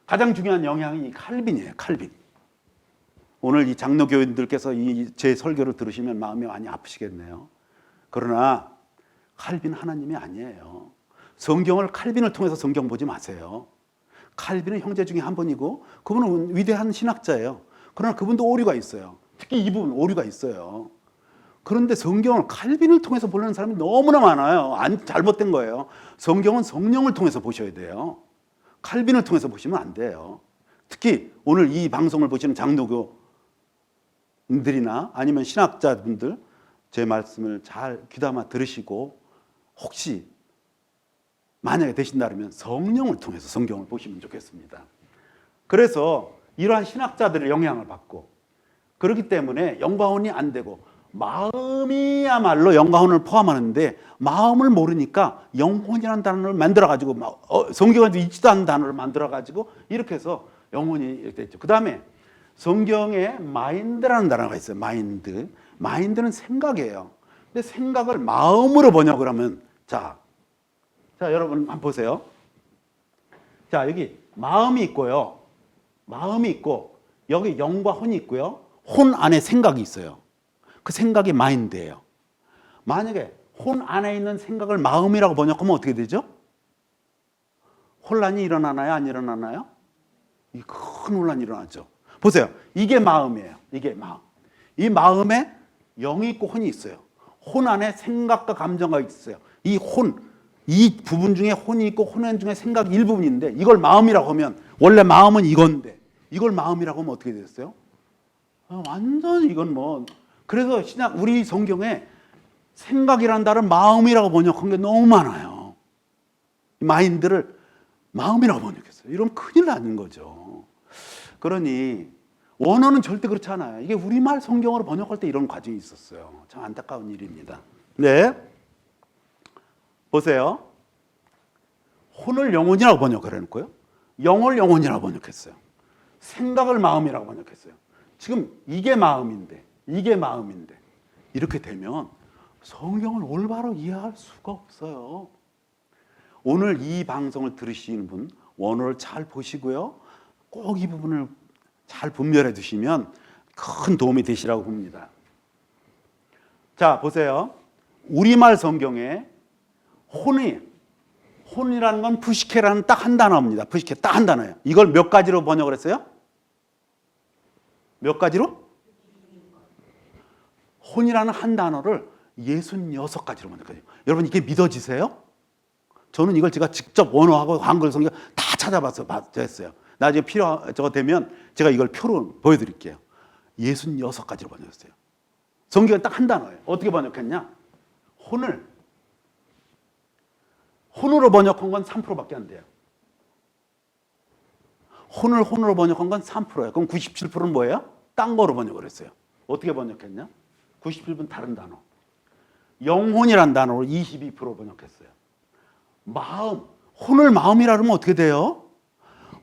가장 중요한 영향이 칼빈이에요. 칼빈. 오늘 이 장로교인들께서 제 설교를 들으시면 마음이 많이 아프시겠네요. 그러나 칼빈 하나님이 아니에요. 성경을 칼빈을 통해서 성경 보지 마세요. 칼빈은 형제 중에 한 분이고 그분은 위대한 신학자예요. 그러나 그분도 오류가 있어요. 특히 이 부분 오류가 있어요. 그런데 성경을 칼빈을 통해서 보려는 사람이 너무나 많아요. 잘못된 거예요. 성경은 성령을 통해서 보셔야 돼요. 칼빈을 통해서 보시면 안 돼요. 특히 오늘 이 방송을 보시는 장로교인들이나 아니면 신학자분들 제 말씀을 잘 귀담아 들으시고 혹시 만약에 되신다면 성령을 통해서 성경을 보시면 좋겠습니다. 그래서 이러한 신학자들의 영향을 받고 그렇기 때문에 영과 혼이 안 되고 마음이야말로 영과 혼을 포함하는데 마음을 모르니까 영혼이라는 단어를 만들어가지고 성경에도 있지도 않은 단어를 만들어가지고 이렇게 해서 영혼이 이렇게 됐죠. 그 다음에 성경에 마인드라는 단어가 있어요. 마인드는 생각이에요. 근데 생각을 마음으로 번역을 하면 자 여러분 한번 보세요. 자 여기 마음이 있고요. 마음이 있고 여기 영과 혼이 있고요. 혼 안에 생각이 있어요. 그 생각이 마인드예요. 만약에 혼 안에 있는 생각을 마음이라고 번역하면 어떻게 되죠? 혼란이 일어나나요? 안 일어나나요? 큰 혼란이 일어나죠. 보세요. 이게 마음이에요. 이게 마음. 이 마음에 영이 있고 혼이 있어요. 혼 안에 생각과 감정가 있어요. 이 부분 중에 혼이 있고 혼 중에 생각이 일부분인데 이걸 마음이라고 하면 원래 마음은 이건데 이걸 마음이라고 하면 어떻게 됐어요? 완전 이건 그래서 우리 성경에 생각이라는 단어를 마음이라고 번역한 게 너무 많아요. 마인드를 마음이라고 번역했어요. 이러면 큰일 나는 거죠. 그러니 원어는 절대 그렇지 않아요. 이게 우리말 성경으로 번역할 때 이런 과정이 있었어요. 참 안타까운 일입니다. 네, 보세요. 혼을 영혼이라고 번역을 해놓고요. 영을 영혼이라고 번역했어요. 생각을 마음이라고 번역했어요. 지금 이게 마음인데 이렇게 되면 성경을 올바로 이해할 수가 없어요. 오늘 이 방송을 들으시는 분 원어를 잘 보시고요. 꼭 이 부분을 잘 분별해 두시면 큰 도움이 되시라고 봅니다. 자, 보세요. 우리말 성경에 혼이라는 건 푸시케라는 딱 한 단어입니다. 푸시케 딱 한 단어예요. 이걸 몇 가지로 번역을 했어요? 몇 가지로? 혼이라는 한 단어를 66가지로 번역해요. 여러분 이게 믿어지세요? 저는 이걸 제가 직접 원어하고 한글 성경 다 찾아봐서 했어요. 나중에 되면 제가 이걸 표로 보여드릴게요. 66가지로 번역했어요. 성경은 딱 한 단어예요. 어떻게 번역했냐? 혼으로 번역한 건 3%밖에 안 돼요. 혼으로 번역한 건 3%예요. 그럼 97%는 뭐예요? 딴 거로 번역을 했어요. 어떻게 번역했냐? 97%는 다른 단어. 영혼이란 단어로 22% 번역했어요. 혼을 마음이라 그러면 어떻게 돼요?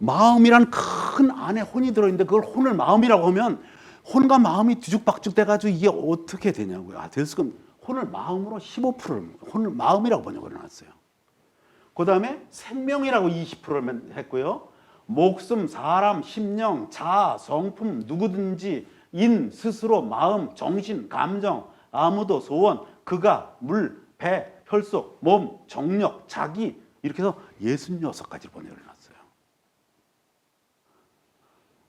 마음이란 큰 안에 혼이 들어있는데 그걸 혼을 마음이라고 하면 혼과 마음이 뒤죽박죽 돼가지고 이게 어떻게 되냐고요. 될 수가 없는. 혼을 마음으로 15%를 혼을 마음이라고 번역을 해놨어요. 그 다음에 생명이라고 20%를 했고요. 목숨, 사람, 심령, 자아, 성품, 누구든지, 스스로, 마음, 정신, 감정, 아무도, 소원, 그가, 물, 배, 혈속, 몸, 정력, 자기 이렇게 해서 66가지를 번역해놨어요.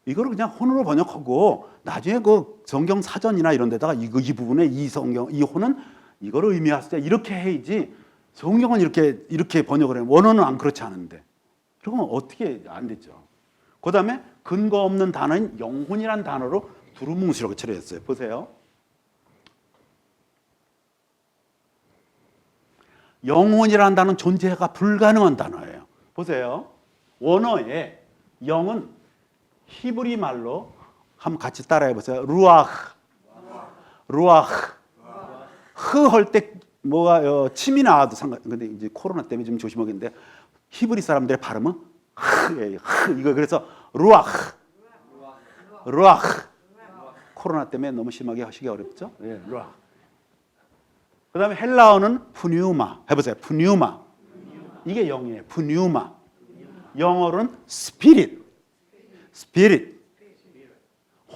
이거를 그냥 혼으로 번역하고 나중에 그 성경 사전이나 이런 데다가 이 부분에 이 혼은 이거를 의미하실 때 이렇게 해야지 성경은 이렇게 번역을 해요. 원어는 안 그렇지 않은데. 그러면 어떻게 안 됐죠. 그 다음에 근거 없는 단어인 영혼이란 단어로 두루뭉술하게 처리했어요. 보세요. 영혼이라는 단어는 존재가 불가능한 단어예요. 보세요. 원어에 영은 히브리 말로 한번 같이 따라해 보세요. 루아흐. 흐 할 때 뭐가 침이 나와도 근데 이제 코로나 때문에 좀 조심하겠는데 히브리 사람들의 발음은 흐예요. 이거 그래서 루아흐. 코로나 때문에 너무 심하게 하시기 어렵죠? 예, 루아흐. 그다음에 헬라어는 푸뉴마. 해보세요. 푸뉴마. 이게 영이에요. 푸뉴마. 영어로는 스피릿.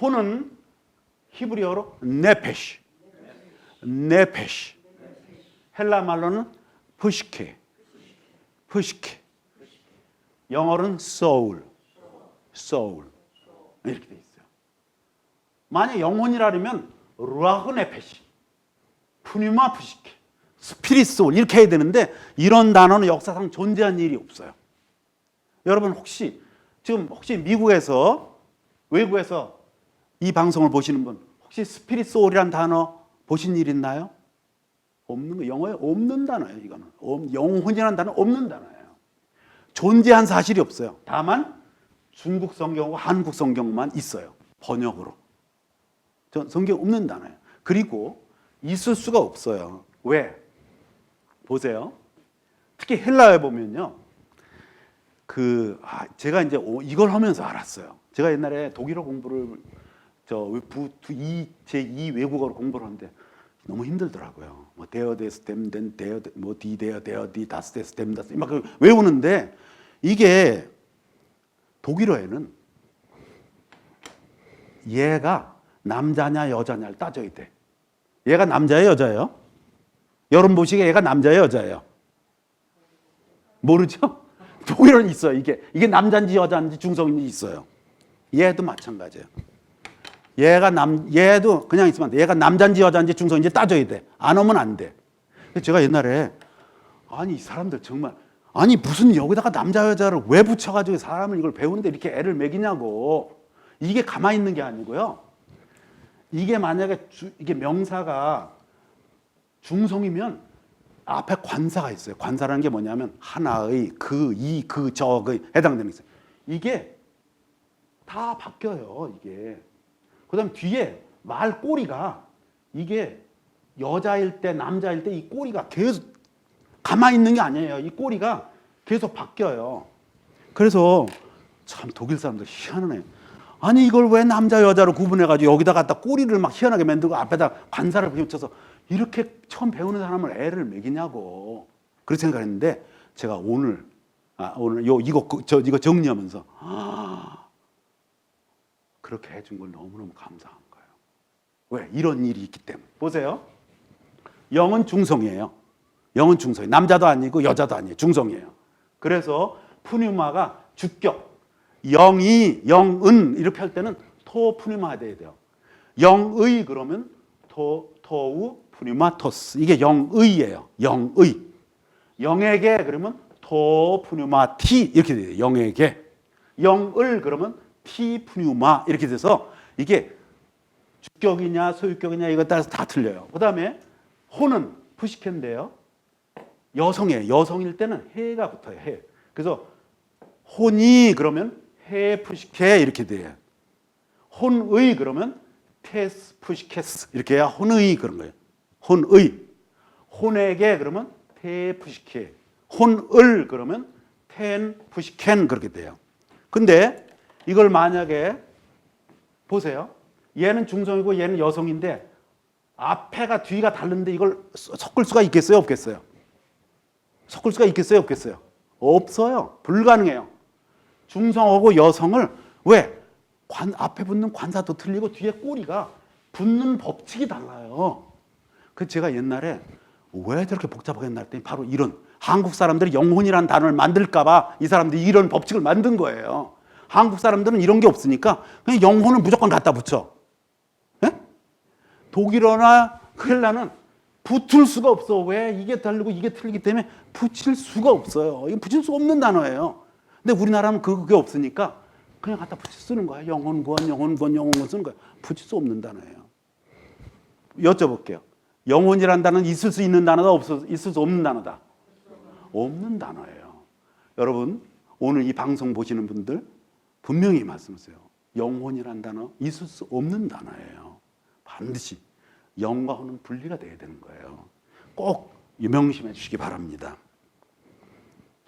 혼은 히브리어로 네페시. 헬라 말로는 푸시케. 영어로는 soul. 이렇게 돼 있어요. 만약 영혼이라면 루아흐 네페시, 푸뉴마 푸시케, 스피릿 소울 이렇게 해야 되는데 이런 단어는 역사상 존재한 일이 없어요. 여러분 혹시 미국에서 외국에서 이 방송을 보시는 분 혹시 스피릿 소울이란 단어 보신 일 있나요? 없는 거. 영어에 없는 단어예요. 이거는 영혼이라는 단어 없는 단어예요. 존재한 사실이 없어요. 다만 중국 성경과 한국 성경만 있어요. 번역으로. 성경 없는 단어예요. 그리고 있을 수가 없어요. 왜? 보세요. 특히 헬라어에 보면요. 제가 이제 이걸 하면서 알았어요. 제가 옛날에 독일어 공부를 제2 외국어로 공부를 하는데 너무 힘들더라고요. 뭐 데어데스 댐덴 데어 뭐 디데어 데어디 다스데스 댐다스 막 외우는데 이게 독일어에는 얘가 남자냐 여자냐를 따져야 돼. 얘가 남자예요, 여자예요? 여러분 보시기에 얘가 남자예요, 여자예요? 모르죠? 독일어는 있어요. 이게 남자인지 여자인지 중성인지 있어요. 얘도 마찬가지예요. 얘도 그냥 있으면 안 돼. 얘가 남자인지 여자인지 중성인지 따져야 돼. 안 오면 안 돼. 제가 옛날에 이 사람들 정말 무슨 여기다가 남자 여자를 왜 붙여가지고 사람을 이걸 배우는데 이렇게 애를 먹이냐고. 이게 가만히 있는 게 아니고요. 이게 만약에 이게 명사가 중성이면 앞에 관사가 있어요. 관사라는 게 뭐냐면 하나의, 저의 해당되는 게 있어요. 이게 다 바뀌어요. 이게. 그다음 뒤에 말 꼬리가 이게 여자일 때 남자일 때 이 꼬리가 계속 가만히 있는 게 아니에요. 이 꼬리가 계속 바뀌어요. 그래서 참 독일 사람들 희한하네. 이걸 왜 남자 여자로 구분해가지고 여기다 갖다 꼬리를 막 희한하게 만들고 앞에다 관사를 붙여서 이렇게 처음 배우는 사람을 애를 먹이냐고. 그렇게 생각했는데 제가 오늘 이거 정리하면서 그렇게 해준 걸 너무너무 감사한 거예요. 왜? 이런 일이 있기 때문에. 보세요. 영은 중성이에요. 영은 중성이에요. 남자도 아니고 여자도 아니에요. 중성이에요. 그래서 푸뉴마가 주격. 영은 이렇게 할 때는 토푸뉴마 돼야 돼요. 영의 그러면 토우 푸뉴마토스. 이게 영의예요. 영의. 영에게 그러면 토푸뉴마티 이렇게 돼요. 영에게. 영을 그러면 티푸뉴마 이렇게 돼서 이게 주격이냐 소유격이냐 이거 따라서 다 틀려요. 그 다음에 혼은 푸시케인데요. 여성이에요. 여성일 때는 해가 붙어요. 해. 그래서 혼이 그러면 해 푸시케 이렇게 돼요. 혼의 그러면 테스 푸시케스 이렇게 해야 혼의 그런 거예요. 혼의. 혼에게 그러면 테 푸시케. 혼을 그러면 텐 푸시켄 그렇게 돼요. 근데 이걸 만약에 보세요. 얘는 중성이고 얘는 여성인데 앞에가 뒤가 다른데 이걸 섞을 수가 있겠어요? 없겠어요? 섞을 수가 있겠어요? 없겠어요? 없어요. 불가능해요. 중성하고 여성을 왜? 앞에 붙는 관사도 틀리고 뒤에 꼬리가 붙는 법칙이 달라요. 그 제가 옛날에 왜 저렇게 복잡하게 했나 했더니 바로 이런 한국 사람들이 영혼이라는 단어를 만들까봐 이 사람들이 이런 법칙을 만든 거예요. 한국 사람들은 이런 게 없으니까 그냥 영혼은 무조건 갖다 붙여. 예? 독일어나 헬라는 붙을 수가 없어. 왜? 이게 다르고 이게 틀리기 때문에 붙일 수가 없어요. 이거 붙일 수 없는 단어예요. 근데 우리나라는 그게 없으니까 그냥 갖다 붙여 쓰는 거야. 영혼구원, 영혼구원, 영혼구원 쓰는 거야. 붙일 수 없는 단어예요. 여쭤볼게요. 영혼이라는 단어는 있을 수 있는 단어다, 있을 수 없는 단어다? 없는 단어예요. 여러분, 오늘 이 방송 보시는 분들 분명히 말씀하세요. 영혼이라는 단어 있을 수 없는 단어예요. 반드시 영과 혼은 분리가 돼야 되는 거예요. 꼭 명심해 주시기 바랍니다.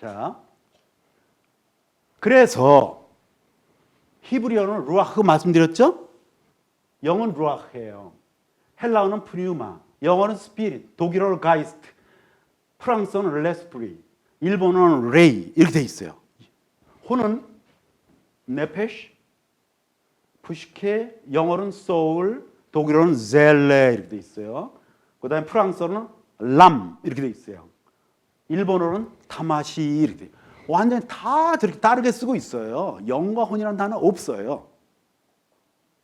자, 그래서 히브리어는 루아흐 말씀드렸죠? 영은 루아흐예요. 헬라어는 프뉴마, 영어는 스피릿, 독일어는 가이스트, 프랑스어는 레스프리, 일본어는 레이 이렇게 돼 있어요. 혼은 네페시, 푸시케, 영어는 소울, 독일어는 젤레 이렇게 돼 있어요. 그 다음에 프랑스어는 람 이렇게 돼 있어요. 일본어는 타마시 이렇게 돼 있어요. 완전히 다 저렇게 다르게 쓰고 있어요. 영과 혼이라는 단어 없어요.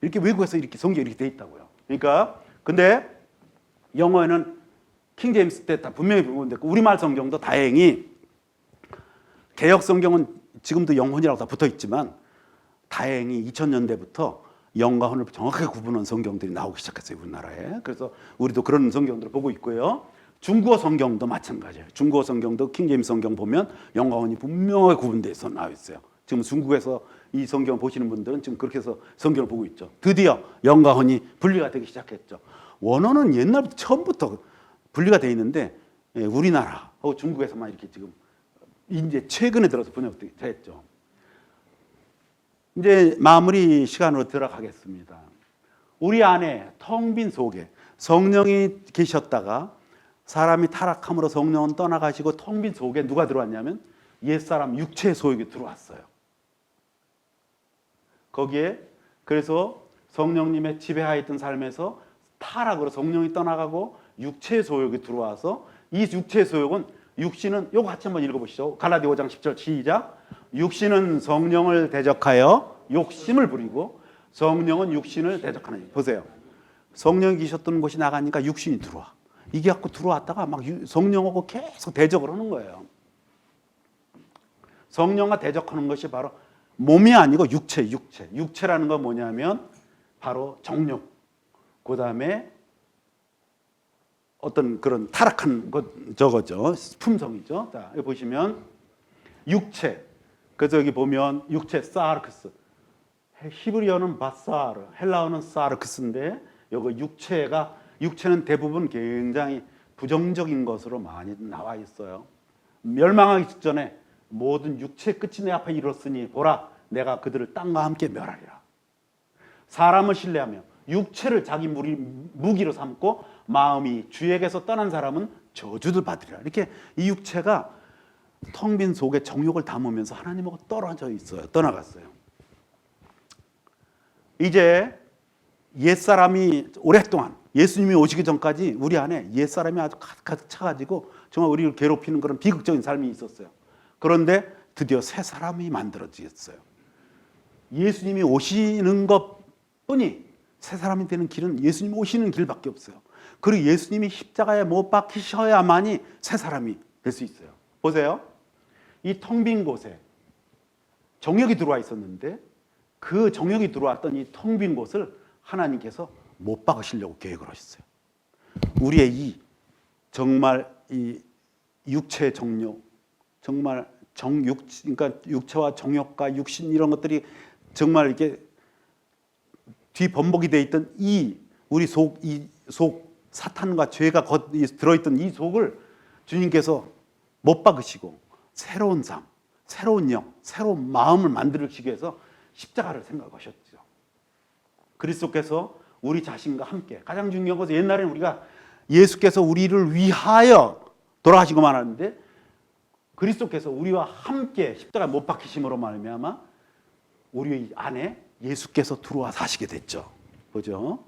이렇게 외국에서 이렇게 성경이 이렇게 돼 있다고요. 그러니까 근데 영어에는 킹 제임스 때 다 분명히 부분됐고 우리말 성경도 다행히 개역 성경은 지금도 영혼이라고 다 붙어 있지만 다행히 2000년대부터 영과 혼을 정확하게 구분한 성경들이 나오기 시작했어요, 우리나라에. 그래서 우리도 그런 성경들을 보고 있고요. 중국어 성경도 마찬가지예요. 중국어 성경도 킹 제임스 성경 보면 영과 혼이 분명하게 구분돼서 나와 있어요. 지금 중국에서 이 성경 보시는 분들은 지금 그렇게 해서 성경을 보고 있죠. 드디어 영과 혼이 분리가 되기 시작했죠. 원어는 옛날부터 처음부터 분리가 돼 있는데 우리나라하고 중국에서만 이렇게 지금 이제 최근에 들어서 번역됐죠. 이제 마무리 시간으로 들어가겠습니다. 우리 안에 텅 빈 속에 성령이 계셨다가 사람이 타락함으로 성령은 떠나가시고 텅 빈 속에 누가 들어왔냐면 옛사람 육체의 소욕이 들어왔어요. 거기에 그래서 성령님의 지배하였던 삶에서 타락으로 성령이 떠나가고 육체의 소욕이 들어와서 이 육체의 소욕은 육신은 요거 같이 한번 읽어보시죠. 갈라디아 5장 10절 시작. 육신은 성령을 대적하여 욕심을 부리고 성령은 육신을 대적하는. 보세요. 성령이 계셨던 곳이 나가니까 육신이 들어와. 이게 갖고 들어왔다가 막 성령하고 계속 대적을 하는 거예요. 성령과 대적하는 것이 바로 몸이 아니고 육체. 육체라는 건 뭐냐면 바로 정욕. 그 다음에 어떤 그런 타락한 것 저거죠. 품성이죠. 자, 여기 보시면 육체. 그래서 여기 보면 육체 사르크스. 히브리어는 바사르, 헬라어는 사르크스인데 여기 육체는 대부분 굉장히 부정적인 것으로 많이 나와 있어요. 멸망하기 직전에 모든 육체의 끝이 내 앞에 이뤘으니 보라 내가 그들을 땅과 함께 멸하리라. 사람을 신뢰하며 육체를 자기 무기로 삼고 마음이 주에게서 떠난 사람은 저주를 받으리라. 이렇게 이 육체가 텅 빈 속에 정욕을 담으면서 하나님하고 떨어져 있어요. 떠나갔어요. 이제 옛사람이 오랫동안 예수님이 오시기 전까지 우리 안에 옛사람이 아주 가득 차가지고 정말 우리를 괴롭히는 그런 비극적인 삶이 있었어요. 그런데 드디어 새 사람이 만들어지겠어요. 예수님이 오시는 것뿐이 새 사람이 되는 길은 예수님이 오시는 길밖에 없어요. 그리고 예수님이 십자가에 못 박히셔야만이 새 사람이 될 수 있어요. 보세요. 이 텅 빈 곳에 정욕이 들어와 있었는데 그 정욕이 들어왔던 이 텅 빈 곳을 하나님께서 못 박으시려고 계획을 하셨어요. 우리의 이 정말 이 육체의 정욕, 정말 그러니까 육체와 정욕과 육신 이런 것들이 정말 이렇게 뒤범벅이 돼 있던 이 우리 속 사탄과 죄가 들어있던 이 속을 주님께서 못 박으시고 새로운 삶, 새로운 영, 새로운 마음을 만들기 위해서 십자가를 생각하셨죠. 그리스도께서 우리 자신과 함께 가장 중요한 것은 옛날에는 우리가 예수께서 우리를 위하여 돌아가시고 말았는데 그리스도께서 우리와 함께 십자가에 못 박히심으로 말미암아 우리 안에 예수께서 들어와 사시게 됐죠. 보죠.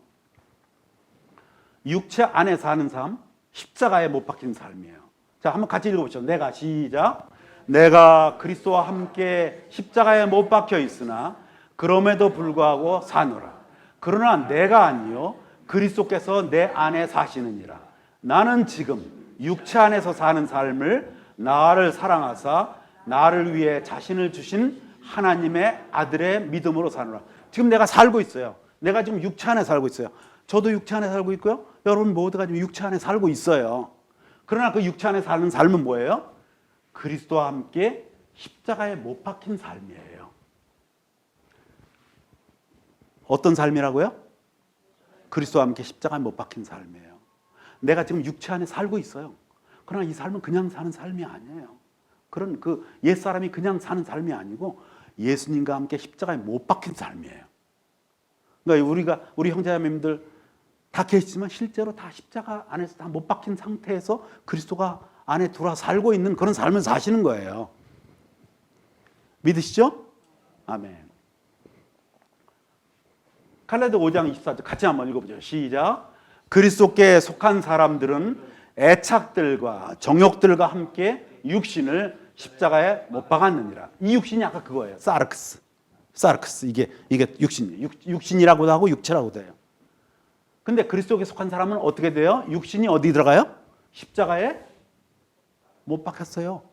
육체 안에 사는 삶, 십자가에 못 박힌 삶이에요. 자, 한번 같이 읽어보시죠. 내가 시작. 내가 그리스도와 함께 십자가에 못 박혀 있으나 그럼에도 불구하고 사노라. 그러나 내가 아니요 그리스도께서 내 안에 사시느니라. 나는 지금 육체 안에서 사는 삶을 나를 사랑하사 나를 위해 자신을 주신 하나님의 아들의 믿음으로 사노라. 지금 내가 살고 있어요. 내가 지금 육체 안에 살고 있어요. 저도 육체 안에 살고 있고요. 여러분 모두가 지금 육체 안에 살고 있어요. 그러나 그 육체 안에 사는 삶은 뭐예요? 그리스도와 함께 십자가에 못 박힌 삶이에요. 어떤 삶이라고요? 그리스도와 함께 십자가에 못 박힌 삶이에요. 내가 지금 육체 안에 살고 있어요. 그러나 이 삶은 그냥 사는 삶이 아니에요. 그런 그 옛사람이 그냥 사는 삶이 아니고 예수님과 함께 십자가에 못 박힌 삶이에요. 그러니까 우리 형제자매님들 다 계시지만 실제로 다 십자가 안에서 다 못 박힌 상태에서 그리스도가 안에 들어와 살고 있는 그런 삶을 사시는 거예요. 믿으시죠? 아멘. 갈라디아 5장 24절 같이 한번 읽어보죠. 시작. 그리스도께 속한 사람들은 애착들과 정욕들과 함께 육신을 십자가에 못 박았느니라. 이 육신이 아까 그거예요. 사르크스. 이게 육신이에요. 육신이라고도 하고 육체라고도 해요. 근데 그리스도께 속한 사람은 어떻게 돼요? 육신이 어디 들어가요? 십자가에 못 박혔어요.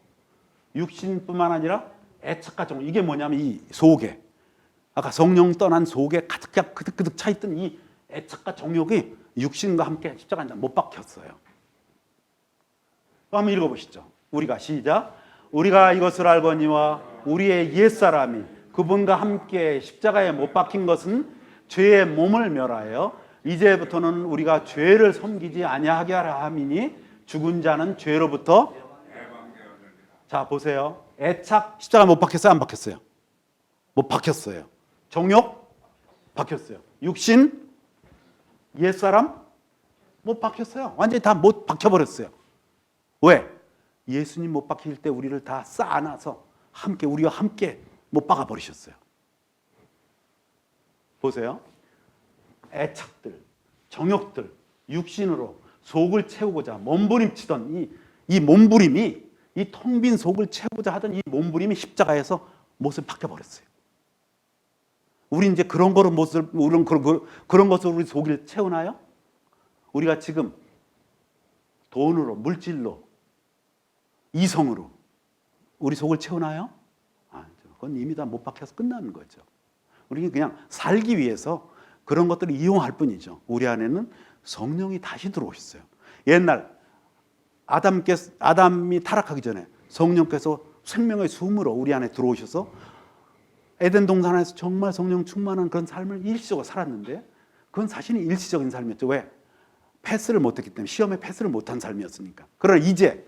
육신뿐만 아니라 애착과 정욕. 이게 뭐냐면 이 속에 아까 성령 떠난 속에 가득 차 있던 이 애착과 정욕이 육신과 함께 십자가에 못 박혔어요. 한번 읽어보시죠. 우리가 시작. 우리가 이것을 알거니와 우리의 옛사람이 그분과 함께 십자가에 못 박힌 것은 죄의 몸을 멸하여 이제부터는 우리가 죄를 섬기지 아니하게 하라 함이니 죽은 자는 죄로부터. 자 보세요. 애착 십자가 못 박혔어요? 안 박혔어요? 못 박혔어요. 정욕 박혔어요. 육신 옛사람 못 박혔어요. 완전히 다 못 박혀버렸어요. 왜? 예수님 못 박힐 때 우리를 다 쌓아놔서 함께 우리와 함께 못 박아버리셨어요. 보세요. 애착들, 정욕들, 육신으로 속을 채우고자 몸부림치던 이 몸부림이 이 텅 빈 속을 채우고자 하던 이 몸부림이 십자가에서 못을 박혀버렸어요. 우리 이제 그런 것으로 우리 속을 채우나요? 우리가 지금 돈으로, 물질로, 이성으로 우리 속을 채우나요? 그건 이미 다 못 박혀서 끝나는 거죠. 우리는 그냥 살기 위해서 그런 것들을 이용할 뿐이죠. 우리 안에는 성령이 다시 들어오셨어요. 옛날 아담이 타락하기 전에 성령께서 생명의 숨으로 우리 안에 들어오셔서 에덴 동산에서 정말 성령 충만한 그런 삶을 일시적으로 살았는데 그건 사실은 일시적인 삶이었죠. 왜? 패스를 못했기 때문에 시험에 패스를 못한 삶이었으니까. 그러나 이제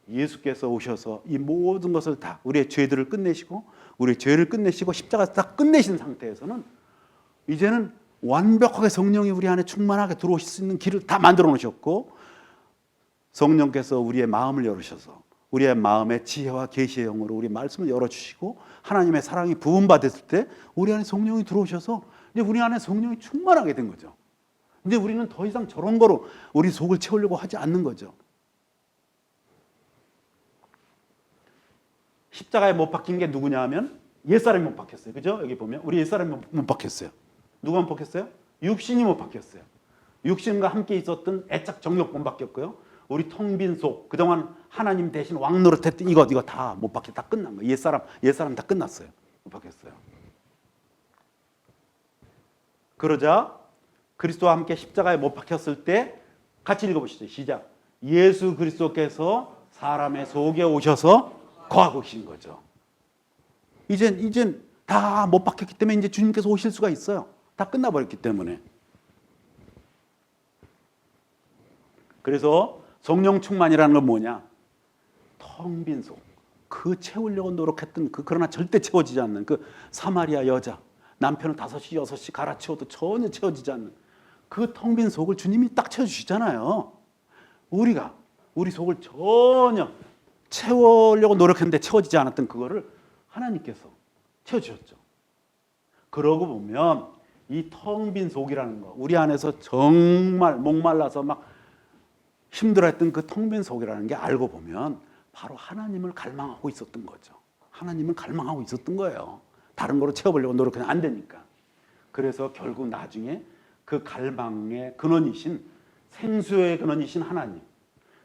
예수께서 오셔서 이 모든 것을 다 우리의 죄들을 끝내시고 우리의 죄를 끝내시고 십자가에서 다 끝내신 상태에서는 이제는 완벽하게 성령이 우리 안에 충만하게 들어오실 수 있는 길을 다 만들어 놓으셨고 성령께서 우리의 마음을 열으셔서 우리의 마음의 지혜와 계시의 영으로 우리 말씀을 열어주시고 하나님의 사랑이 부음받았을 때 우리 안에 성령이 들어오셔서 이제 우리 안에 성령이 충만하게 된 거죠. 이제 우리는 더 이상 저런 거로 우리 속을 채우려고 하지 않는 거죠. 십자가에 못 박힌 게 누구냐 하면 옛사람이 못 박혔어요. 그죠? 여기 보면 우리 옛사람이 못 박혔어요. 누가 못 박혔어요? 육신이 못 박혔어요. 육신과 함께 있었던 애착 정욕 못 박혔고요. 우리 텅 빈 속, 그동안 하나님 대신 왕 노릇했던 이거 다 못 박혀, 다 끝난 거예요. 옛사람 다 끝났어요. 못 박혔어요. 그러자 그리스도와 함께 십자가에 못 박혔을 때 같이 읽어보시죠. 시작. 예수 그리스도께서 사람의 속에 오셔서 거하고 계신 거죠. 이젠 다 못 박혔기 때문에 이제 주님께서 오실 수가 있어요. 다 끝나버렸기 때문에. 그래서 성령 충만이라는 건 뭐냐? 텅 빈 속. 그 채우려고 노력했던 그러나 절대 채워지지 않는 그 사마리아 여자. 남편을 5시, 6시 갈아치워도 전혀 채워지지 않는 그 텅 빈 속을 주님이 딱 채워주시잖아요. 우리가 우리 속을 전혀 채우려고 노력했는데 채워지지 않았던 그거를 하나님께서 채워주셨죠. 그러고 보면 이 텅 빈 속이라는 거 우리 안에서 정말 목말라서 막 힘들어했던 그 텅 빈 속이라는 게 알고 보면 바로 하나님을 갈망하고 있었던 거죠. 하나님을 갈망하고 있었던 거예요. 다른 거로 채워보려고 노력하면 안 되니까. 그래서 결국 나중에 그 갈망의 근원이신, 생수의 근원이신 하나님,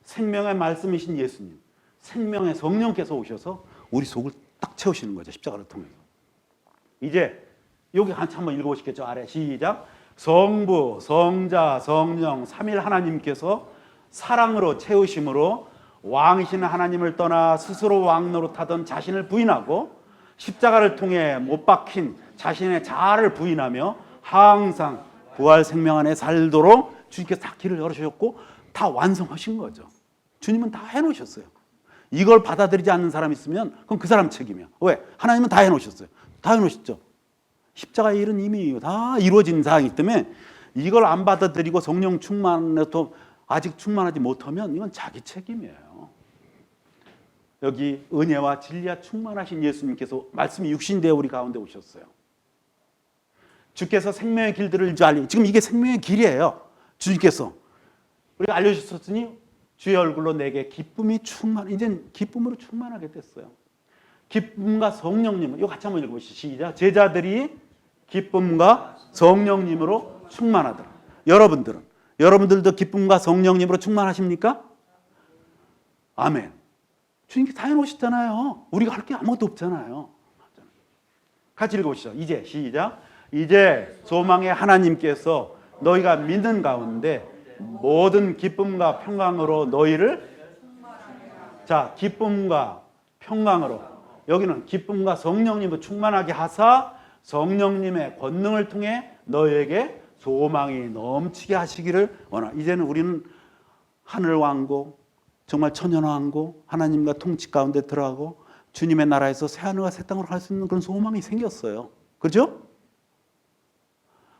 생명의 말씀이신 예수님, 생명의 성령께서 오셔서 우리 속을 딱 채우시는 거죠. 십자가를 통해서. 이제 여기 한번 읽어보시겠죠. 아래 시작. 성부, 성자, 성령, 삼일 하나님께서 사랑으로 채우심으로 왕이신 하나님을 떠나 스스로 왕 노릇하던 자신을 부인하고 십자가를 통해 못 박힌 자신의 자아를 부인하며 항상 부활 생명 안에 살도록 주님께서 다 길을 열어주셨고 다 완성하신 거죠. 주님은 다 해놓으셨어요. 이걸 받아들이지 않는 사람이 있으면 그건 그 사람 책임이야. 왜? 하나님은 다 해놓으셨어요. 다 해놓으셨죠. 십자가의 일은 이미 다 이루어진 사항이기 때문에 이걸 안 받아들이고 성령 충만해도 아직 충만하지 못하면 이건 자기 책임이에요. 여기 은혜와 진리와 충만하신 예수님께서 말씀이 육신되어 우리 가운데 오셨어요. 주께서 생명의 길들을 지금 이게 생명의 길이에요. 주님께서 우리가 알려주셨으니 주의 얼굴로 내게 기쁨이 이젠 기쁨으로 충만하게 됐어요. 기쁨과 성령님, 이거 같이 한번 읽어보시죠. 시작. 제자들이 기쁨과 성령님으로 충만하더라. 여러분들도 기쁨과 성령님으로 충만하십니까? 아멘. 주님께 다 해놓으셨잖아요. 우리가 할 게 아무것도 없잖아요. 같이 읽어보시죠. 이제 시작. 이제 소망의 하나님께서 너희가 믿는 가운데 모든 기쁨과 평강으로 너희를, 자, 기쁨과 평강으로, 여기는 기쁨과 성령님을 충만하게 하사 성령님의 권능을 통해 너희에게 소망이 넘치게 하시기를 원하. 이제는 우리는 하늘 왕국, 정말 천년 왕국, 하나님과 통치 가운데 들어가고 주님의 나라에서 새 하늘과 새 땅으로 갈 수 있는 그런 소망이 생겼어요. 그렇죠?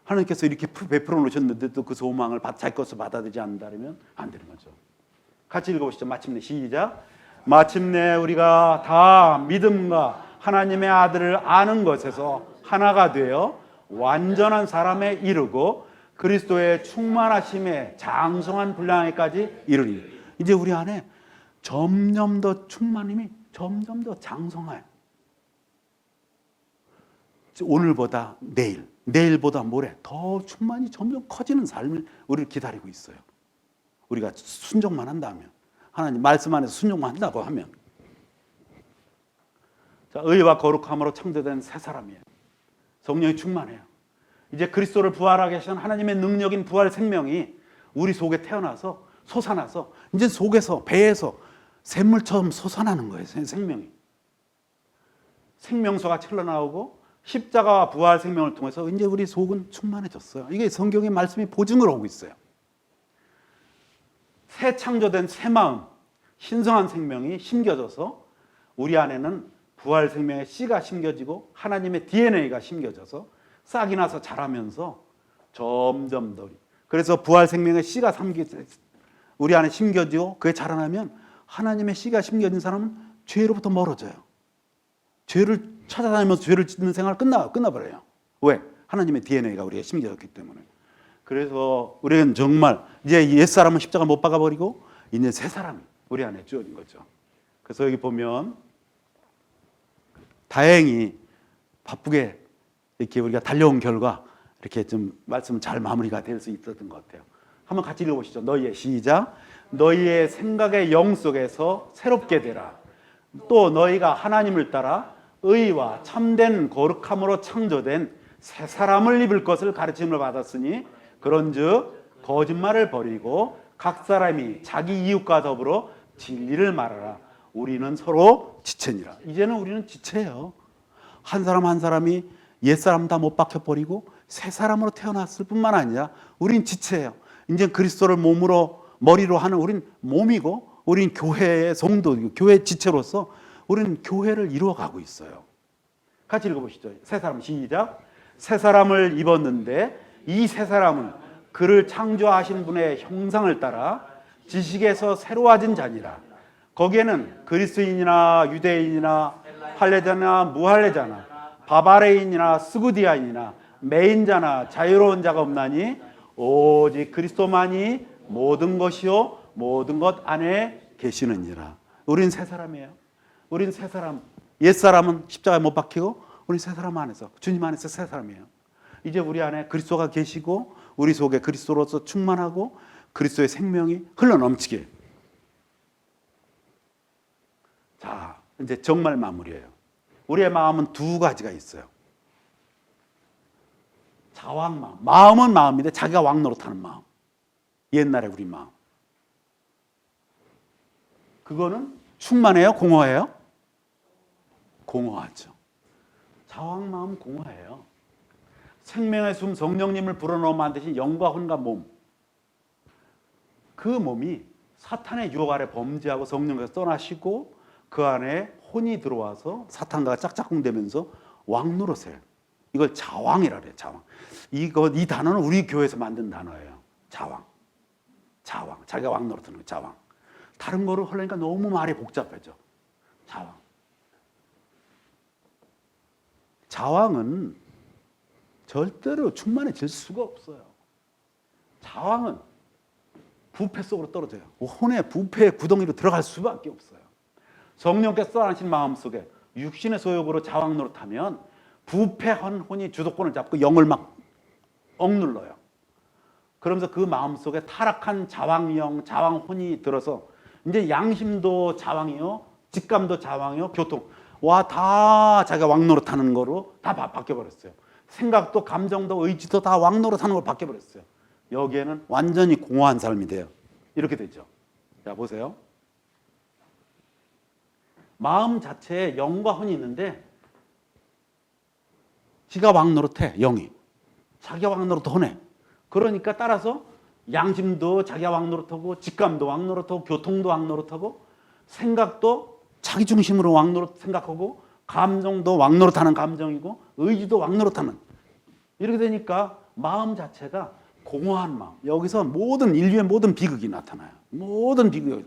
하나님께서 이렇게 베풀어 놓으셨는데도 그 소망을 자기 것을 받아들이지 않는다면 안 되는 거죠. 같이 읽어보시죠. 마침내 시작. 마침내 우리가 다 믿음과 하나님의 아들을 아는 것에서 하나가 되어 완전한 사람에 이르고 그리스도의 충만하심에 장성한 분량에까지 이르니. 이제 우리 안에 점점 더 충만함이 점점 더 장성해요. 오늘보다 내일, 내일보다 모레 더 충만이 점점 커지는 삶을 우리를 기다리고 있어요. 우리가 순종만 한다면, 하나님 말씀 안에서 순종만 한다고 하면. 자, 의와 거룩함으로 창조된 새 사람이에요. 성령이 충만해요. 이제 그리스도를 부활하게 하신 하나님의 능력인 부활 생명이 우리 속에 태어나서 솟아나서 이제 속에서, 배에서 샘물처럼 솟아나는 거예요. 생명이. 생명수가 흘러나오고 십자가와 부활 생명을 통해서 이제 우리 속은 충만해졌어요. 이게 성경의 말씀이 보증을 하고 있어요. 새 창조된 새 마음, 신성한 생명이 심겨져서 우리 안에는 부활 생명의 씨가 심겨지고 하나님의 DNA가 심겨져서 싹이 나서 자라면서 점점 더, 그래서 부활 생명의 씨가 우리 안에 심겨지고 그게 자라나면 하나님의 씨가 심겨진 사람은 죄로부터 멀어져요. 죄를 찾아다니면서 죄를 짓는 생활 끝나버려요. 왜? 하나님의 DNA가 우리가 심겨졌기 때문에. 그래서 우리는 정말 이제 옛사람은 십자가 못 박아버리고 이제 새 사람이 우리 안에 주어진 거죠. 그래서 여기 보면 다행히 바쁘게 이렇게 우리가 달려온 결과 이렇게 좀 말씀 잘 마무리가 될 수 있었던 것 같아요. 한번 같이 읽어보시죠. 너희의 시작. 너희의 생각의 영 속에서 새롭게 되라. 또 너희가 하나님을 따라 의와 참된 거룩함으로 창조된 새 사람을 입을 것을 가르침을 받았으니 그런즉 거짓말을 버리고 각 사람이 자기 이웃과 더불어 진리를 말하라. 우리는 서로 지체니라. 이제는 우리는 지체예요. 한 사람 한 사람이 옛사람 다 못 박혀버리고 새 사람으로 태어났을 뿐만 아니라 우린 지체예요. 이제 그리스도를 머리로 하는 우린 몸이고 우린 교회의 성도이고 교회 지체로서 우리는 교회를 이루어가고 있어요. 같이 읽어보시죠. 새 사람 시작. 새 사람을 입었는데 이 새 사람은 그를 창조하신 분의 형상을 따라 지식에서 새로워진 자니라. 거기에는 그리스인이나 유대인이나 할례자나 무할례자나 바바레인이나 스구디아인이나 매인자나 자유로운 자가 없나니 오직 그리스도만이 모든 것이요 모든 것 안에 계시느니라. 우린 새 사람이에요. 우린 새 사람. 옛 사람은 십자가에 못 박히고 우린 새 사람 안에서, 주님 안에서 새 사람이에요. 이제 우리 안에 그리스도가 계시고 우리 속에 그리스도로서 충만하고 그리스도의 생명이 흘러넘치게. 자, 이제 정말 마무리예요. 우리의 마음은 두 가지가 있어요. 자왕 마음. 마음은 마음인데 자기가 왕 노릇하는 마음. 옛날에 우리 마음. 그거는 충만해요? 공허해요? 공허하죠. 자왕 마음 공허해요. 생명의 숨 성령님을 불어넣어 만드신 영과 혼과 몸. 그 몸이 사탄의 유혹 아래 범죄하고 성령께서 떠나시고 그 안에 혼이 들어와서 사탄과 짝짝꿍대면서 왕 노릇을 해요. 이걸 자왕이라 그래요. 자왕. 이 단어는 우리 교회에서 만든 단어예요. 자왕. 자왕. 자기가 왕 노릇하는 거 자왕. 다른 거를 하려니까 너무 말이 복잡해져. 자왕. 자왕은 절대로 충만해질 수가 없어요. 자왕은 부패 속으로 떨어져요. 혼의 부패의 구덩이로 들어갈 수밖에 없어요. 성령께서 하신 마음속에 육신의 소욕으로 자왕 노릇하면 부패한 혼이 주도권을 잡고 영을 막 억눌러요. 그러면서 그 마음속에 타락한 자왕영, 자왕혼이 들어서 이제 양심도 자왕이요, 직감도 자왕이요, 교통 와 다 자기가 왕 노릇하는 거로 다 바뀌어버렸어요. 생각도 감정도 의지도 다 왕 노릇하는 걸로 바뀌어버렸어요. 여기에는 완전히 공허한 삶이 돼요. 이렇게 되죠. 자 보세요. 마음 자체에 영과 혼이 있는데 지가 왕 노릇해. 영이 자기가 왕 노릇 혼해. 그러니까 따라서 양심도 자기가 왕 노릇하고 직감도 왕 노릇하고 교통도 왕 노릇하고 생각도 자기 중심으로 왕 노릇 생각하고 감정도 왕 노릇하는 감정이고 의지도 왕 노릇하는. 이렇게 되니까 마음 자체가 공허한 마음. 여기서 모든 인류의 모든 비극이 나타나요. 모든 비극이.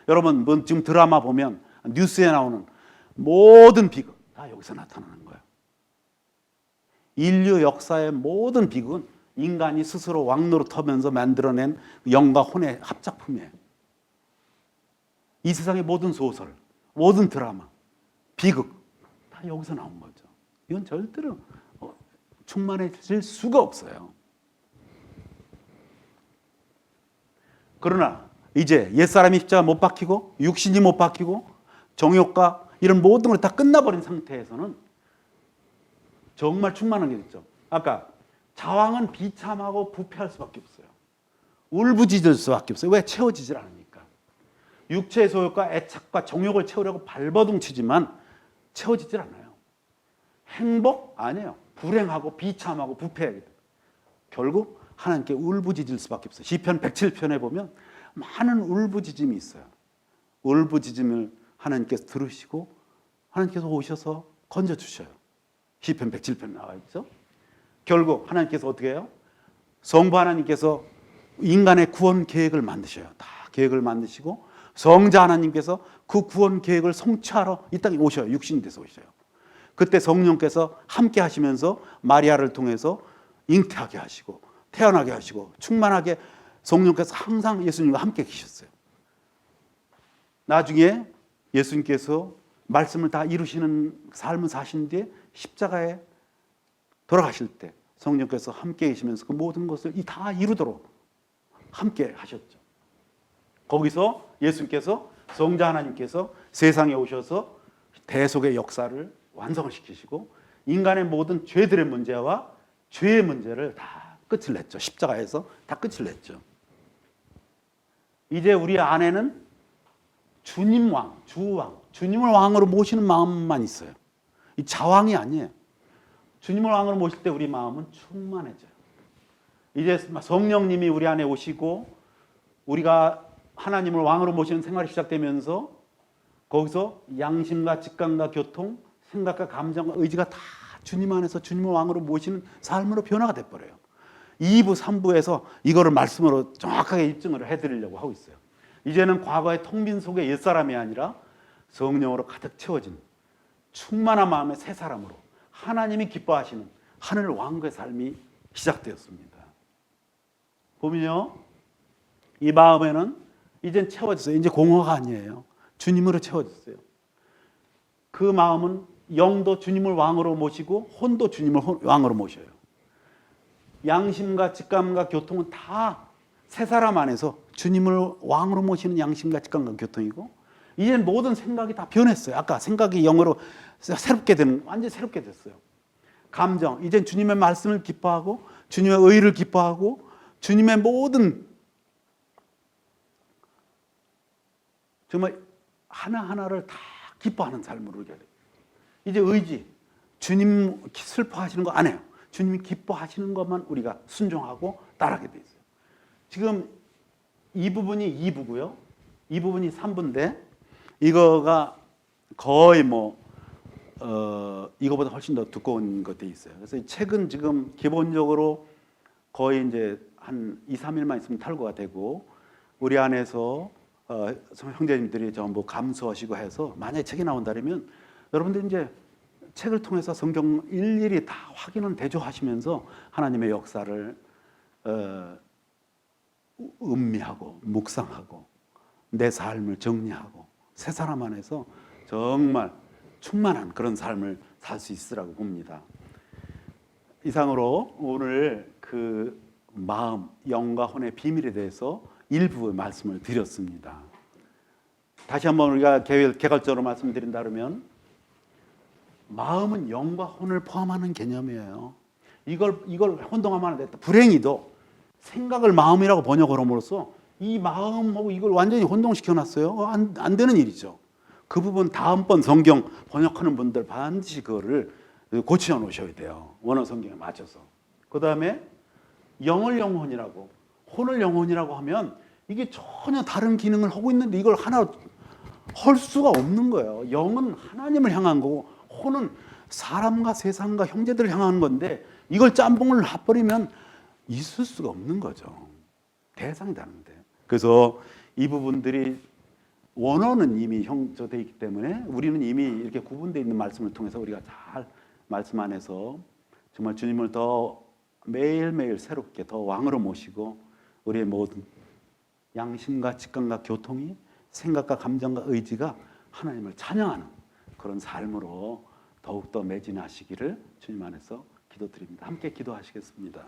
여러분 지금 드라마 보면 뉴스에 나오는 모든 비극 다 여기서 나타나는 거예요. 인류 역사의 모든 비극은 인간이 스스로 왕노릇하면서 만들어낸 영과 혼의 합작품이에요. 이 세상의 모든 소설, 모든 드라마, 비극 다 여기서 나온 거죠. 이건 절대로 충만해질 수가 없어요. 그러나 이제 옛사람이 십자가 못 박히고 육신이 못 박히고 정욕과 이런 모든 걸 다 끝나버린 상태에서는 정말 충만한 게 있죠. 아까 자왕은 비참하고 부패할 수밖에 없어요. 울부짖을 수밖에 없어요. 왜? 채워지질 않으니까. 육체의 소욕과 애착과 정욕을 채우려고 발버둥치지만 채워지질 않아요. 행복? 아니에요. 불행하고 비참하고 부패하게 돼요. 결국 하나님께 울부짖을 수밖에 없어요. 시편 107편에 보면 많은 울부짖음이 있어요. 울부짖음을 하나님께서 들으시고 하나님께서 오셔서 건져주셔요. 시편 107편 나와 있죠. 결국 하나님께서 어떻게 해요? 성부 하나님께서 인간의 구원 계획을 만드셔요. 다 계획을 만드시고 성자 하나님께서 그 구원 계획을 성취하러 이 땅에 오셔요. 육신이 돼서 오셔요. 그때 성령께서 함께 하시면서 마리아를 통해서 잉태하게 하시고 태어나게 하시고 충만하게 성령께서 항상 예수님과 함께 계셨어요. 나중에 예수님께서 말씀을 다 이루시는 삶을 사신 뒤에 십자가에 돌아가실 때 성령께서 함께 계시면서 그 모든 것을 다 이루도록 함께 하셨죠. 거기서 예수님께서 성자 하나님께서 세상에 오셔서 대속의 역사를 완성을 시키시고 인간의 모든 죄들의 문제와 죄의 문제를 다 끝을 냈죠. 십자가에서 다 끝을 냈죠. 이제 우리 안에는 주님 왕, 주왕, 주님을 왕으로 모시는 마음만 있어요. 이 자왕이 아니에요. 주님을 왕으로 모실 때 우리 마음은 충만해져요. 이제 성령님이 우리 안에 오시고 우리가 하나님을 왕으로 모시는 생활이 시작되면서 거기서 양심과 직감과 교통, 생각과 감정과 의지가 다 주님 안에서 주님을 왕으로 모시는 삶으로 변화가 돼버려요. 2부, 3부에서 이거를 말씀으로 정확하게 입증을 해드리려고 하고 있어요. 이제는 과거의 텅 빈 속의 옛사람이 아니라 성령으로 가득 채워진 충만한 마음의 새 사람으로 하나님이 기뻐하시는 하늘 왕국의 삶이 시작되었습니다. 보면요, 이 마음에는 이젠 채워졌어요. 이제 공허가 아니에요. 주님으로 채워졌어요. 그 마음은 영도 주님을 왕으로 모시고 혼도 주님을 왕으로 모셔요. 양심과 직감과 교통은 다 세 사람 안에서 주님을 왕으로 모시는 양심과 직감과 교통이고, 이젠 모든 생각이 다 변했어요. 아까 생각이 영으로 새롭게 되는, 완전히 새롭게 됐어요. 감정, 이젠 주님의 말씀을 기뻐하고 주님의 의를 기뻐하고 주님의 모든 정말 하나하나를 다 기뻐하는 삶으로 이겨야 돼요. 이제 의지, 주님 슬퍼하시는 거 안 해요. 주님이 기뻐하시는 것만 우리가 순종하고 따라하게 돼 있어요. 지금 이 부분이 2부고요. 이 부분이 3부인데 이거가 거의 이거보다 훨씬 더 두꺼운 것도 있어요. 그래서 이 책은 지금 기본적으로 거의 이제 한 2, 3일만 있으면 탈고가 되고, 우리 안에서 형제님들이 전부 감수하시고 해서 만약에 책이 나온다면 여러분들 이제 책을 통해서 성경 일일이 다 확인은 대조하시면서 하나님의 역사를 음미하고 묵상하고 내 삶을 정리하고 새 사람 안에서 정말 충만한 그런 삶을 살 수 있으라고 봅니다. 이상으로 오늘 그 마음, 영과 혼의 비밀에 대해서 일부 말씀을 드렸습니다. 다시 한번 우리가 개괄적으로 말씀드린다면 마음은 영과 혼을 포함하는 개념이에요. 이걸 혼동하면 안 된다. 불행히도 생각을 마음이라고 번역을 함으로써 이 마음하고 이걸 완전히 혼동시켜 놨어요. 안 되는 일이죠. 그 부분 다음번 성경 번역하는 분들 반드시 그거를 고쳐 놓으셔야 돼요. 원어 성경에 맞춰서. 그 다음에 영을 영혼이라고, 혼을 영혼이라고 하면 이게 전혀 다른 기능을 하고 있는데 이걸 하나 할 수가 없는 거예요. 영은 하나님을 향한 거고 혼은 사람과 세상과 형제들을 향하는 건데 이걸 짬뽕을 놔버리면 있을 수가 없는 거죠. 대상이 다른데. 그래서 이 부분들이 원어는 이미 형성되어 있기 때문에 우리는 이미 이렇게 구분되어 있는 말씀을 통해서 우리가 잘 말씀 안에서 정말 주님을 더 매일매일 새롭게 더 왕으로 모시고 우리의 모든 양심과 직감과 교통이 생각과 감정과 의지가 하나님을 찬양하는 그런 삶으로 더욱더 매진하시기를 주님 안에서 기도드립니다. 함께 기도하시겠습니다.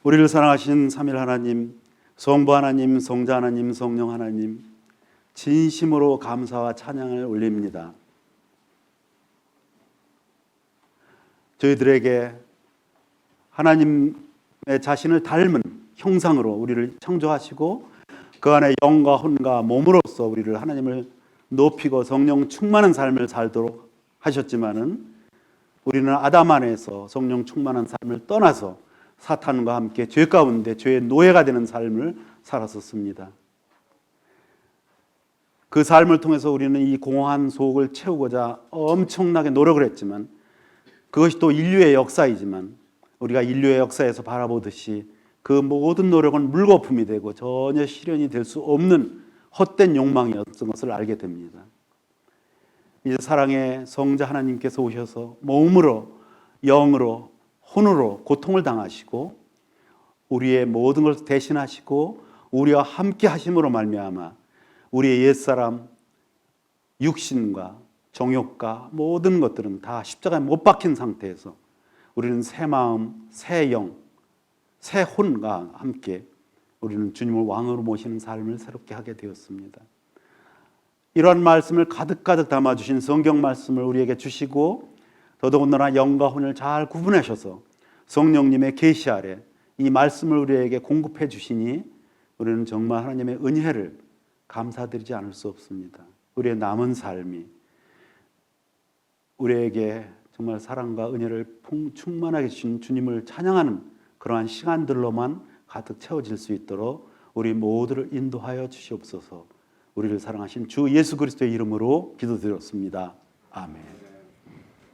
우리를 사랑하신 삼일 하나님, 성부 하나님, 성자 하나님, 성령 하나님, 진심으로 감사와 찬양을 올립니다. 저희들에게 하나님의 자신을 닮은 형상으로 우리를 창조하시고 그 안에 영과 혼과 몸으로써 우리를 하나님을 높이고 성령 충만한 삶을 살도록 하셨지만은 우리는 아담 안에서 성령 충만한 삶을 떠나서 사탄과 함께 죄 가운데 죄의 노예가 되는 삶을 살았었습니다. 그 삶을 통해서 우리는 이 공허한 속을 채우고자 엄청나게 노력을 했지만 그것이 또 인류의 역사이지만 우리가 인류의 역사에서 바라보듯이 그 모든 노력은 물거품이 되고 전혀 실현이 될 수 없는 헛된 욕망이었던 것을 알게 됩니다. 이제 사랑의 성자 하나님께서 오셔서 몸으로 영으로 혼으로 고통을 당하시고 우리의 모든 것을 대신하시고 우리와 함께 하심으로 말미암아 우리의 옛사람 육신과 정욕과 모든 것들은 다 십자가에 못 박힌 상태에서 우리는 새 마음, 새 영, 새 혼과 함께 우리는 주님을 왕으로 모시는 삶을 새롭게 하게 되었습니다. 이러한 말씀을 가득가득 담아주신 성경 말씀을 우리에게 주시고 더더군다나 영과 혼을 잘 구분하셔서 성령님의 계시 아래 이 말씀을 우리에게 공급해 주시니 우리는 정말 하나님의 은혜를 감사드리지 않을 수 없습니다. 우리의 남은 삶이 우리에게 정말 사랑과 은혜를 충만하게 주신 주님을 찬양하는 그러한 시간들로만 가득 채워질 수 있도록 우리 모두를 인도하여 주시옵소서. 우리를 사랑하신 주 예수 그리스도의 이름으로 기도드렸습니다. 아멘.